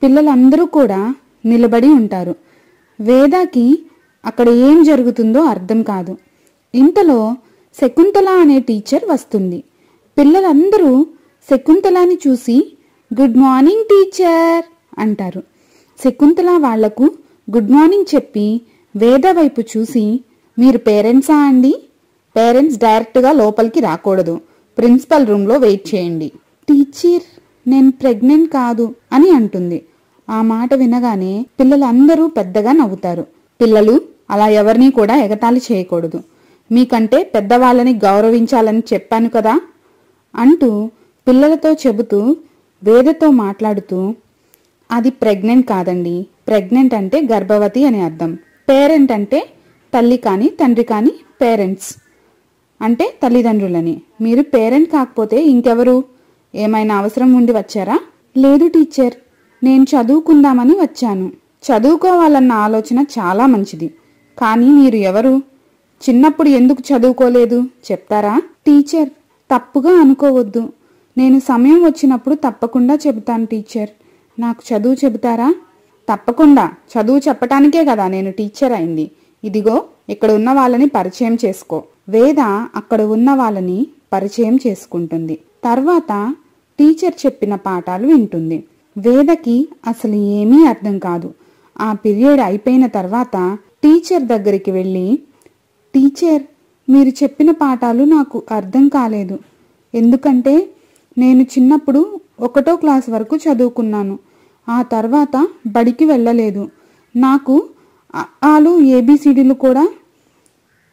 పిల్లలందరూ కూడా నిలబడి ఉంటారు. వేదకి అక్కడ ఏం జరుగుతుందో అర్థం కాదు. ఇంతలో శకుంతల అనే టీచర్ వస్తుంది. పిల్లలందరూ శకుంతలని చూసి గుడ్ మార్నింగ్ టీచర్ అంటారు. శకుంతల వాళ్లకు గుడ్ మార్నింగ్ చెప్పి వేద వైపు చూసి, మీరు పేరెంట్సా అండి? పేరెంట్స్ డైరెక్ట్గా లోపలికి రాకూడదు, ప్రిన్సిపల్ రూమ్లో వెయిట్ చేయండి. టీచర్, నేను ప్రెగ్నెంట్ కాదు అని అంటుంది. ఆ మాట వినగానే పిల్లలందరూ పెద్దగా నవ్వుతారు. పిల్లలు, అలా ఎవరినీ కూడా ఎగతాళి చేయకూడదు, మీకంటే పెద్దవాళ్ళని గౌరవించాలని చెప్పాను కదా అంటూ పిల్లలతో చెబుతూ వేదతో మాట్లాడుతూ, అది ప్రెగ్నెంట్ కాదండి, ప్రెగ్నెంట్ అంటే గర్భవతి అని అర్థం. పేరెంట్ అంటే తల్లి కానీ తండ్రి కానీ పేరెంట్స్ అంటే తల్లిదండ్రులని. మీరు పేరెంట్ కాకపోతే ఇంకెవరు? ఏమైనా అవసరం ఉండి వచ్చారా? లేదు టీచర్, నేను చదువుకుందామని వచ్చాను. చదువుకోవాలన్న ఆలోచన చాలా మంచిది, కానీ మీరు ఎవరు? చిన్నప్పుడు ఎందుకు చదువుకోలేదు చెప్తారా? టీచర్, తప్పుగా అనుకోవద్దు, నేను సమయం వచ్చినప్పుడు తప్పకుండా చెబుతాను టీచర్. నాకు చదువు చెబుతారా? తప్పకుండా, చదువు చెప్పటానికే కదా నేను టీచర్ అయింది. ఇదిగో ఇక్కడ ఉన్న వాళ్ళని పరిచయం చేసుకో. వేద అక్కడ ఉన్న వాళ్ళని పరిచయం చేసుకుంటుంది. తర్వాత టీచర్ చెప్పిన పాఠాలు వింటుంది. వేదకి అసలు ఏమీ అర్థం కాదు. ఆ పీరియడ్ అయిపోయిన తర్వాత టీచర్ దగ్గరికి వెళ్ళి, టీచర్, మీరు చెప్పిన పాఠాలు నాకు అర్థం కాలేదు. ఎందుకంటే నేను చిన్నప్పుడు 1వ క్లాస్ వరకు చదువుకున్నాను. ఆ తర్వాత బడికి వెళ్ళలేదు. నాకు ఆలు ఏబిసిడీలు కూడా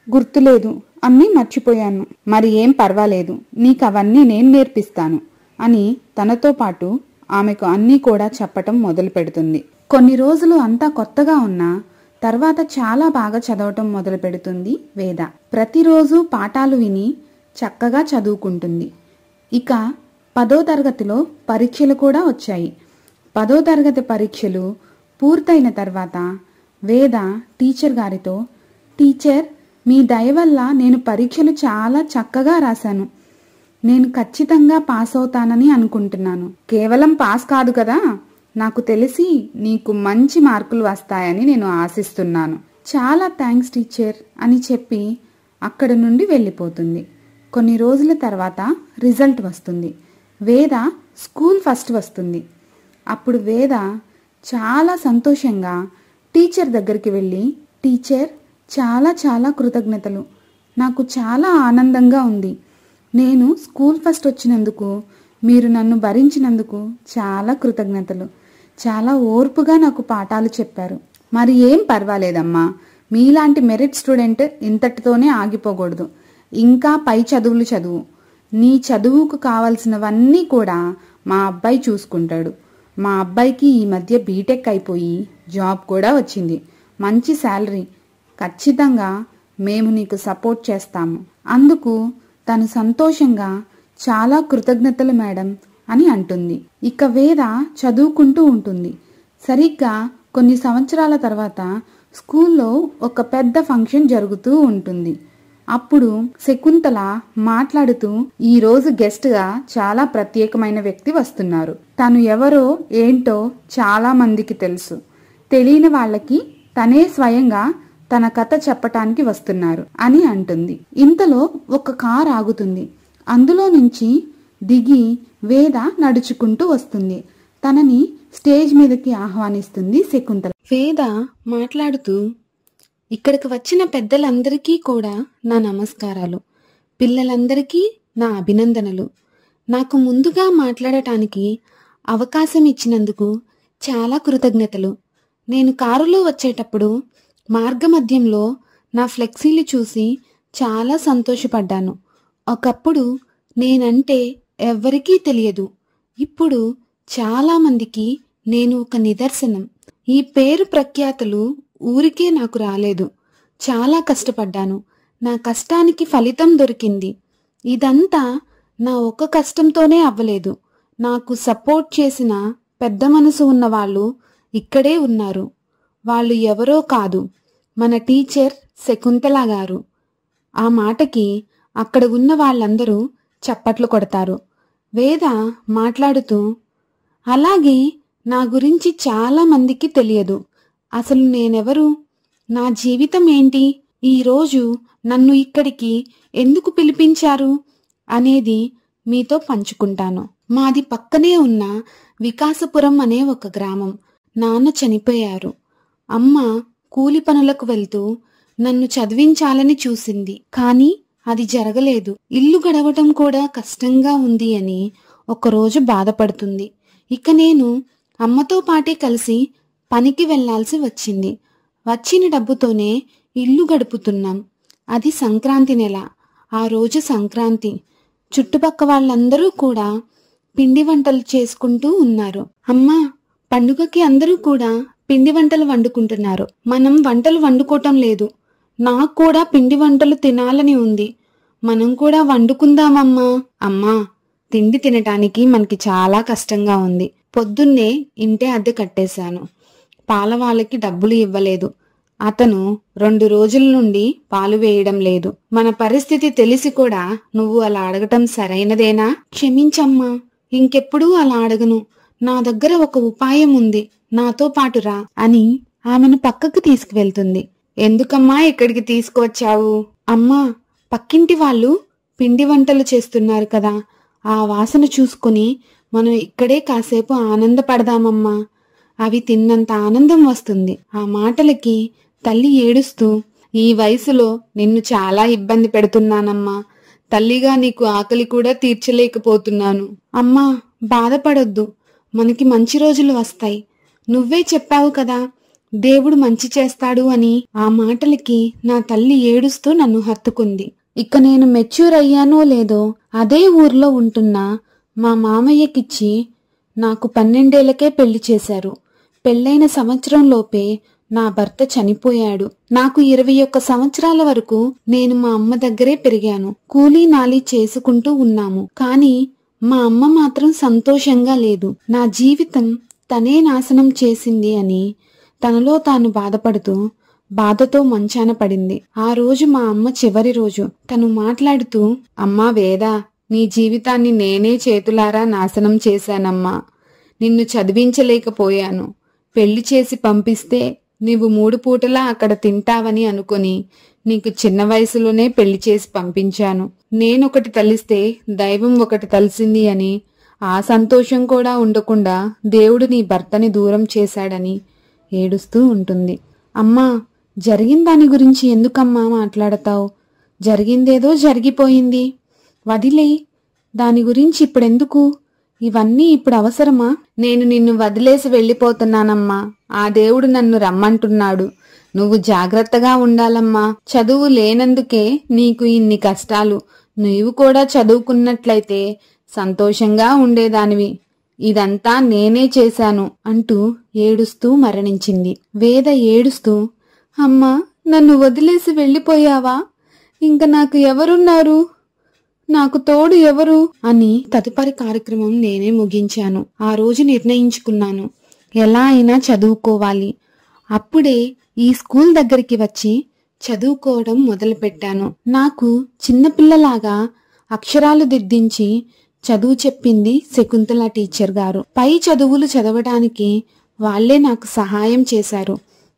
గుర్తులేదు, అన్నీ మర్చిపోయాను. మరి ఏం పర్వాలేదు, నీకు అవన్నీ నేను నేర్పిస్తాను అని తనతో పాటు ఆమెకు అన్నీ కూడా చెప్పటం మొదలు పెడుతుంది. కొన్ని రోజులు అంతా కొత్తగా ఉన్నా తర్వాత చాలా బాగా చదవటం మొదలు పెడుతుంది వేద. ప్రతిరోజు పాఠాలు విని చక్కగా చదువుకుంటుంది. ఇక 10వ తరగతిలో పరీక్షలు కూడా వచ్చాయి. 10వ తరగతి పరీక్షలు పూర్తయిన తర్వాత వేద టీచర్ గారితో, టీచర్, మీ దయ వల్ల నేను పరీక్షలు చాలా చక్కగా రాశాను. నేను ఖచ్చితంగా పాస్ అవుతానని అనుకుంటున్నాను. కేవలం పాస్ కాదు కదా, నాకు తెలిసి నీకు మంచి మార్కులు వస్తాయని నేను ఆశిస్తున్నాను. చాలా థ్యాంక్స్ టీచర్ అని చెప్పి అక్కడి నుండి వెళ్ళిపోతుంది. కొన్ని రోజుల తర్వాత రిజల్ట్ వస్తుంది. వేద స్కూల్ ఫస్ట్ వస్తుంది. అప్పుడు వేద చాలా సంతోషంగా టీచర్ దగ్గరికి వెళ్ళి, టీచర్, చాలా చాలా కృతజ్ఞతలు, నాకు చాలా ఆనందంగా ఉంది. నేను స్కూల్ ఫస్ట్ వచ్చినందుకు, మీరు నన్ను భరించినందుకు చాలా కృతజ్ఞతలు. చాలా ఓర్పుగా నాకు పాఠాలు చెప్పారు. మరి ఏం పర్వాలేదమ్మా, మీలాంటి మెరిట్ స్టూడెంట్ ఇంతటితోనే ఆగిపోకూడదు. ఇంకా పై చదువులు చదువు. నీ చదువుకు కావలసినవన్నీ కూడా మా అబ్బాయి చూసుకుంటాడు. మా అబ్బాయికి ఈ మధ్య బీటెక్ అయిపోయి జాబ్ కూడా వచ్చింది, మంచి శాలరీ. ఖచ్చితంగా మేము నీకు సపోర్ట్ చేస్తాము. అందుకు తను సంతోషంగా చాలా కృతజ్ఞతలు మేడం అని అంటుంది. ఇక వేద చదువుకుంటూ ఉంటుంది. సరిగ్గా కొన్ని సంవత్సరాల తర్వాత స్కూల్లో ఒక పెద్ద ఫంక్షన్ జరుగుతూ ఉంటుంది. అప్పుడు శకుంతల మాట్లాడుతూ, ఈ రోజు గెస్ట్ గా చాలా ప్రత్యేకమైన వ్యక్తి వస్తున్నారు. తను ఎవరో ఏంటో చాలా మందికి తెలుసు. తెలియని వాళ్ళకి తనే స్వయంగా తన కథ చెప్పటానికి వస్తున్నారు అని అంటుంది. ఇంతలో ఒక కార్ ఆగుతుంది. అందులో నుంచి దిగి వేద నడుచుకుంటూ వస్తుంది. తనని స్టేజ్ మీదకి ఆహ్వానిస్తుంది శకుంతల. వేద మాట్లాడుతూ, ఇక్కడికి వచ్చిన పెద్దలందరికీ కూడా నా నమస్కారాలు, పిల్లలందరికీ నా అభినందనలు. నాకు ముందుగా మాట్లాడటానికి అవకాశం ఇచ్చినందుకు చాలా కృతజ్ఞతలు. నేను కారులో వచ్చేటప్పుడు మార్గమధ్యంలో నా ఫ్లెక్సీలు చూసి చాలా సంతోషపడ్డాను. ఒకప్పుడు నేనంటే ఎవ్వరికీ తెలియదు. ఇప్పుడు చాలామందికి నేను ఒక నిదర్శనం. ఈ పేరు ప్రఖ్యాతులు ఊరికే నాకు రాలేదు. చాలా కష్టపడ్డాను. నా కష్టానికి ఫలితం దొరికింది. ఇదంతా నా ఒక్క కష్టంతోనే అవ్వలేదు. నాకు సపోర్ట్ చేసిన పెద్ద మనసు ఉన్న వాళ్ళు ఇక్కడే ఉన్నారు. వాళ్ళు ఎవరో కాదు, మన టీచర్ శకుంతల గారు. ఆ మాటకి అక్కడ ఉన్న వాళ్ళందరూ చప్పట్లు కొడతారు. వేద మాట్లాడుతూ, అలాగే నా గురించి చాలా మందికి తెలియదు. అసలు నేనెవరు, నా జీవితం ఏంటి, ఈరోజు నన్ను ఇక్కడికి ఎందుకు పిలిపించారు అనేది మీతో పంచుకుంటాను. మాది పక్కనే ఉన్న వికాసపురం అనే ఒక గ్రామం. నాన్న చనిపోయారు. అమ్మ కూలి పనులకు వెళ్తూ నన్ను చదివించాలని చూసింది, కానీ అది జరగలేదు. ఇల్లు గడవటం కూడా కష్టంగా ఉంది అని ఒకరోజు బాధపడుతుంది. ఇక నేను అమ్మతో పాటే కలిసి పనికి వెళ్లాల్సి వచ్చింది. వచ్చిన డబ్బుతోనే ఇల్లు గడుపుతున్నాం. అది సంక్రాంతి నెల. ఆ రోజు సంక్రాంతి. చుట్టుపక్క వాళ్ళందరూ కూడా పిండి వంటలు చేసుకుంటూ ఉన్నారు. అమ్మా, పండుగకి అందరూ కూడా పిండి వంటలు వండుకుంటున్నారు. మనం వంటలు వండుకోవటం లేదు. నాకు కూడా పిండి వంటలు తినాలని ఉంది. మనం కూడా వండుకుందామమ్మా. అమ్మా, తిండి తినటానికి మనకి చాలా కష్టంగా ఉంది. పొద్దున్నే ఇంటే అద్దె కట్టేశాను. పాల వాళ్ళకి డబ్బులు ఇవ్వలేదు. అతను 2 రోజుల నుండి పాలు వేయడం లేదు. మన పరిస్థితి తెలిసి కూడా నువ్వు అలా అడగటం సరైనదేనా? క్షమించమ్మా, ఇంకెప్పుడూ అలా అడగను. నా దగ్గర ఒక ఉపాయం ఉంది, నాతో పాటు రా అని ఆమెను పక్కకు తీసుకువెళ్తుంది. ఎందుకమ్మా ఇక్కడికి తీసుకువచ్చావు? అమ్మా, పక్కింటి వాళ్ళు పిండి వంటలు చేస్తున్నారు కదా, ఆ వాసన చూసుకుని మనం ఇక్కడే కాసేపు ఆనందపడదామమ్మా. అవి తిన్నంత ఆనందం వస్తుంది. ఆ మాటలకి తల్లి ఏడుస్తూ, ఈ వయసులో నిన్ను చాలా ఇబ్బంది పెడుతున్నానమ్మా. తల్లిగా నీకు ఆకలి కూడా తీర్చలేకపోతున్నాను. అమ్మా, బాధపడొద్దు. మనకి మంచి రోజులు వస్తాయి. నువ్వే చెప్పావు కదా, దేవుడు మంచి చేస్తాడు అని. ఆ మాటలకి నా తల్లి ఏడుస్తూ నన్ను హత్తుకుంది. ఇక నేను మెచ్యూర్ అయ్యానో లేదో అదే ఊర్లో ఉంటున్న మా మామయ్యకిచ్చి నాకు 12 ఏళ్లకే పెళ్లి చేశారు. పెళ్లైన సంవత్సరంలోపే నా భర్త చనిపోయాడు. నాకు 21 సంవత్సరాల వరకు నేను మా అమ్మ దగ్గరే పెరిగాను. కూలీ నాలి చేసుకుంటూ ఉన్నాము. కానీ మా అమ్మ మాత్రం సంతోషంగా లేదు. నా జీవితం తనే నాశనం చేసింది అని తనలో తాను బాధపడుతూ బాధతో మంచాన పడింది. ఆ రోజు మా అమ్మ చివరి రోజు. తను మాట్లాడుతూ, అమ్మా వేద, నీ జీవితాన్ని నేనే చేతులారా నాశనం చేశానమ్మా. నిన్ను చదివించలేకపోయాను. పెళ్లి చేసి పంపిస్తే నీవు 3 పూటలా అక్కడ తింటావని అనుకుని నీకు చిన్న వయసులోనే పెళ్లి చేసి పంపించాను. నేనొకటి తలిస్తే దైవం ఒకటి తలిసింది అని ఆ సంతోషం కూడా ఉండకుండా దేవుడు నీ భర్తని దూరం చేశాడని ఏడుస్తూ ఉంటుంది. అమ్మా, జరిగిన దాని గురించి ఎందుకమ్మా మాట్లాడతావు? జరిగిందేదో జరిగిపోయింది, వదిలే. దాని గురించి ఇప్పుడెందుకు? ఇవన్నీ ఇప్పుడు అవసరమా? నేను నిన్ను వదిలేసి వెళ్ళిపోతున్నానమ్మా. ఆ దేవుడు నన్ను రమ్మంటున్నాడు. నువ్వు జాగ్రత్తగా ఉండాలమ్మా. చదువు లేనందుకే నీకు ఇన్ని కష్టాలు. నీవు కూడా చదువుకున్నట్లయితే సంతోషంగా ఉండేదానివి. ఇదంతా నేనే చేశాను అంటూ ఏడుస్తూ మరణించింది. వేద ఏడుస్తూ, అమ్మా, నన్ను వదిలేసి వెళ్ళిపోయావా? ఇంక నాకు ఎవరున్నారు? నాకు తోడు ఎవరు? అని తదుపరి కార్యక్రమం నేనే ముగించాను. ఆ రోజు నిర్ణయించుకున్నాను, ఎలా అయినా చదువుకోవాలి. అప్పుడే ఈ స్కూల్ దగ్గరికి వచ్చి చదువుకోవడం మొదలుపెట్టాను. నాకు చిన్నపిల్లలాగా అక్షరాలు దిద్దించి చదువు చెప్పింది శకుంతల టీచర్ గారు. పై చదువులు చదవడానికి వాళ్లే నాకు సహాయం చేశారు.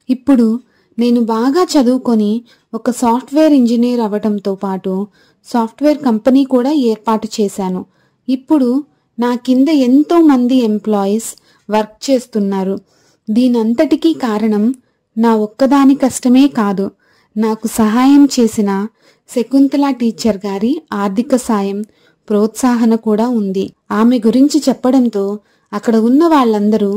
ఇప్పుడు నేను బాగా చదువుకొని ఒక సాఫ్ట్వేర్ ఇంజనీర్ అవ్వటంతో పాటు సాఫ్ట్వేర్ కంపెనీ కూడా ఏర్పాటు చేశాను. ఇప్పుడు నా కింద ఎంతో మంది ఎంప్లాయీస్ వర్క్ చేస్తున్నారు. దీనంతటికీ కారణం నా ఒక్కదాని కష్టమే కాదు, నాకు సహాయం చేసిన శకుంతల టీచర్ గారి ఆర్థిక సాయం, ప్రోత్సాహన కూడా ఉంది. ఆమె గురించి చెప్పడంతో అక్కడ ఉన్న వాళ్ళందరూ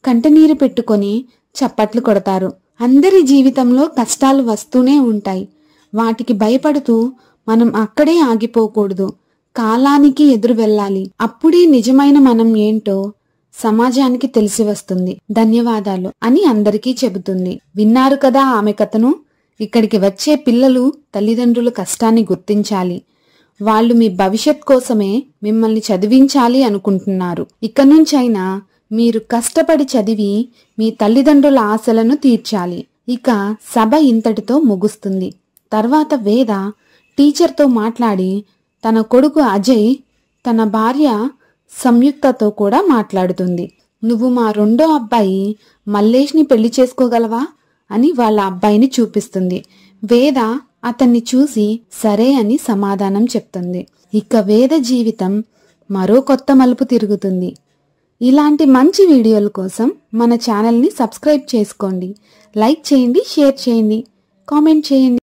కంటనీరు పెట్టుకొని చప్పట్లు కొడతారు. అందరి జీవితంలో కష్టాలు వస్తూనే ఉంటాయి. వాటికి భయపడుతూ మనం అక్కడే ఆగిపోకూడదు. కాలానికి ఎదురు వెళ్ళాలి. అప్పుడే నిజమైన మనం ఏంటో సమాజానికి తెలిసి వస్తుంది. ధన్యవాదాలు అని అందరికీ చెబుతుంది. విన్నారు కదా ఆమె కథను. ఇక్కడికి వచ్చే పిల్లలు తల్లిదండ్రుల కష్టాన్ని గుర్తించాలి. వాళ్ళు మీ భవిష్యత్ కోసమే మిమ్మల్ని చదివించాలి అనుకుంటున్నారు. ఇక నుంచైనా మీరు కష్టపడి చదివి మీ తల్లిదండ్రుల ఆశలను తీర్చాలి. ఇక సభ ఇంతటితో ముగుస్తుంది. తర్వాత వేద టీచర్తో మాట్లాడి తన కొడుకు అజయ్, తన భార్య సంయుక్తతో కూడా మాట్లాడుతుంది. నువ్వు మా రెండో అబ్బాయి మల్లేష్ని పెళ్లి చేసుకోగలవా అని వాళ్ళ అబ్బాయిని చూపిస్తుంది. వేద అతన్ని చూసి సరే అని సమాధానం చెప్తుంది. ఇక వేద జీవితం మరో కొత్త మలుపు తిరుగుతుంది. ఇలాంటి మంచి వీడియోల కోసం మన ఛానల్ని సబ్స్క్రైబ్ చేసుకోండి, లైక్ చేయండి, షేర్ చేయండి, కామెంట్ చేయండి.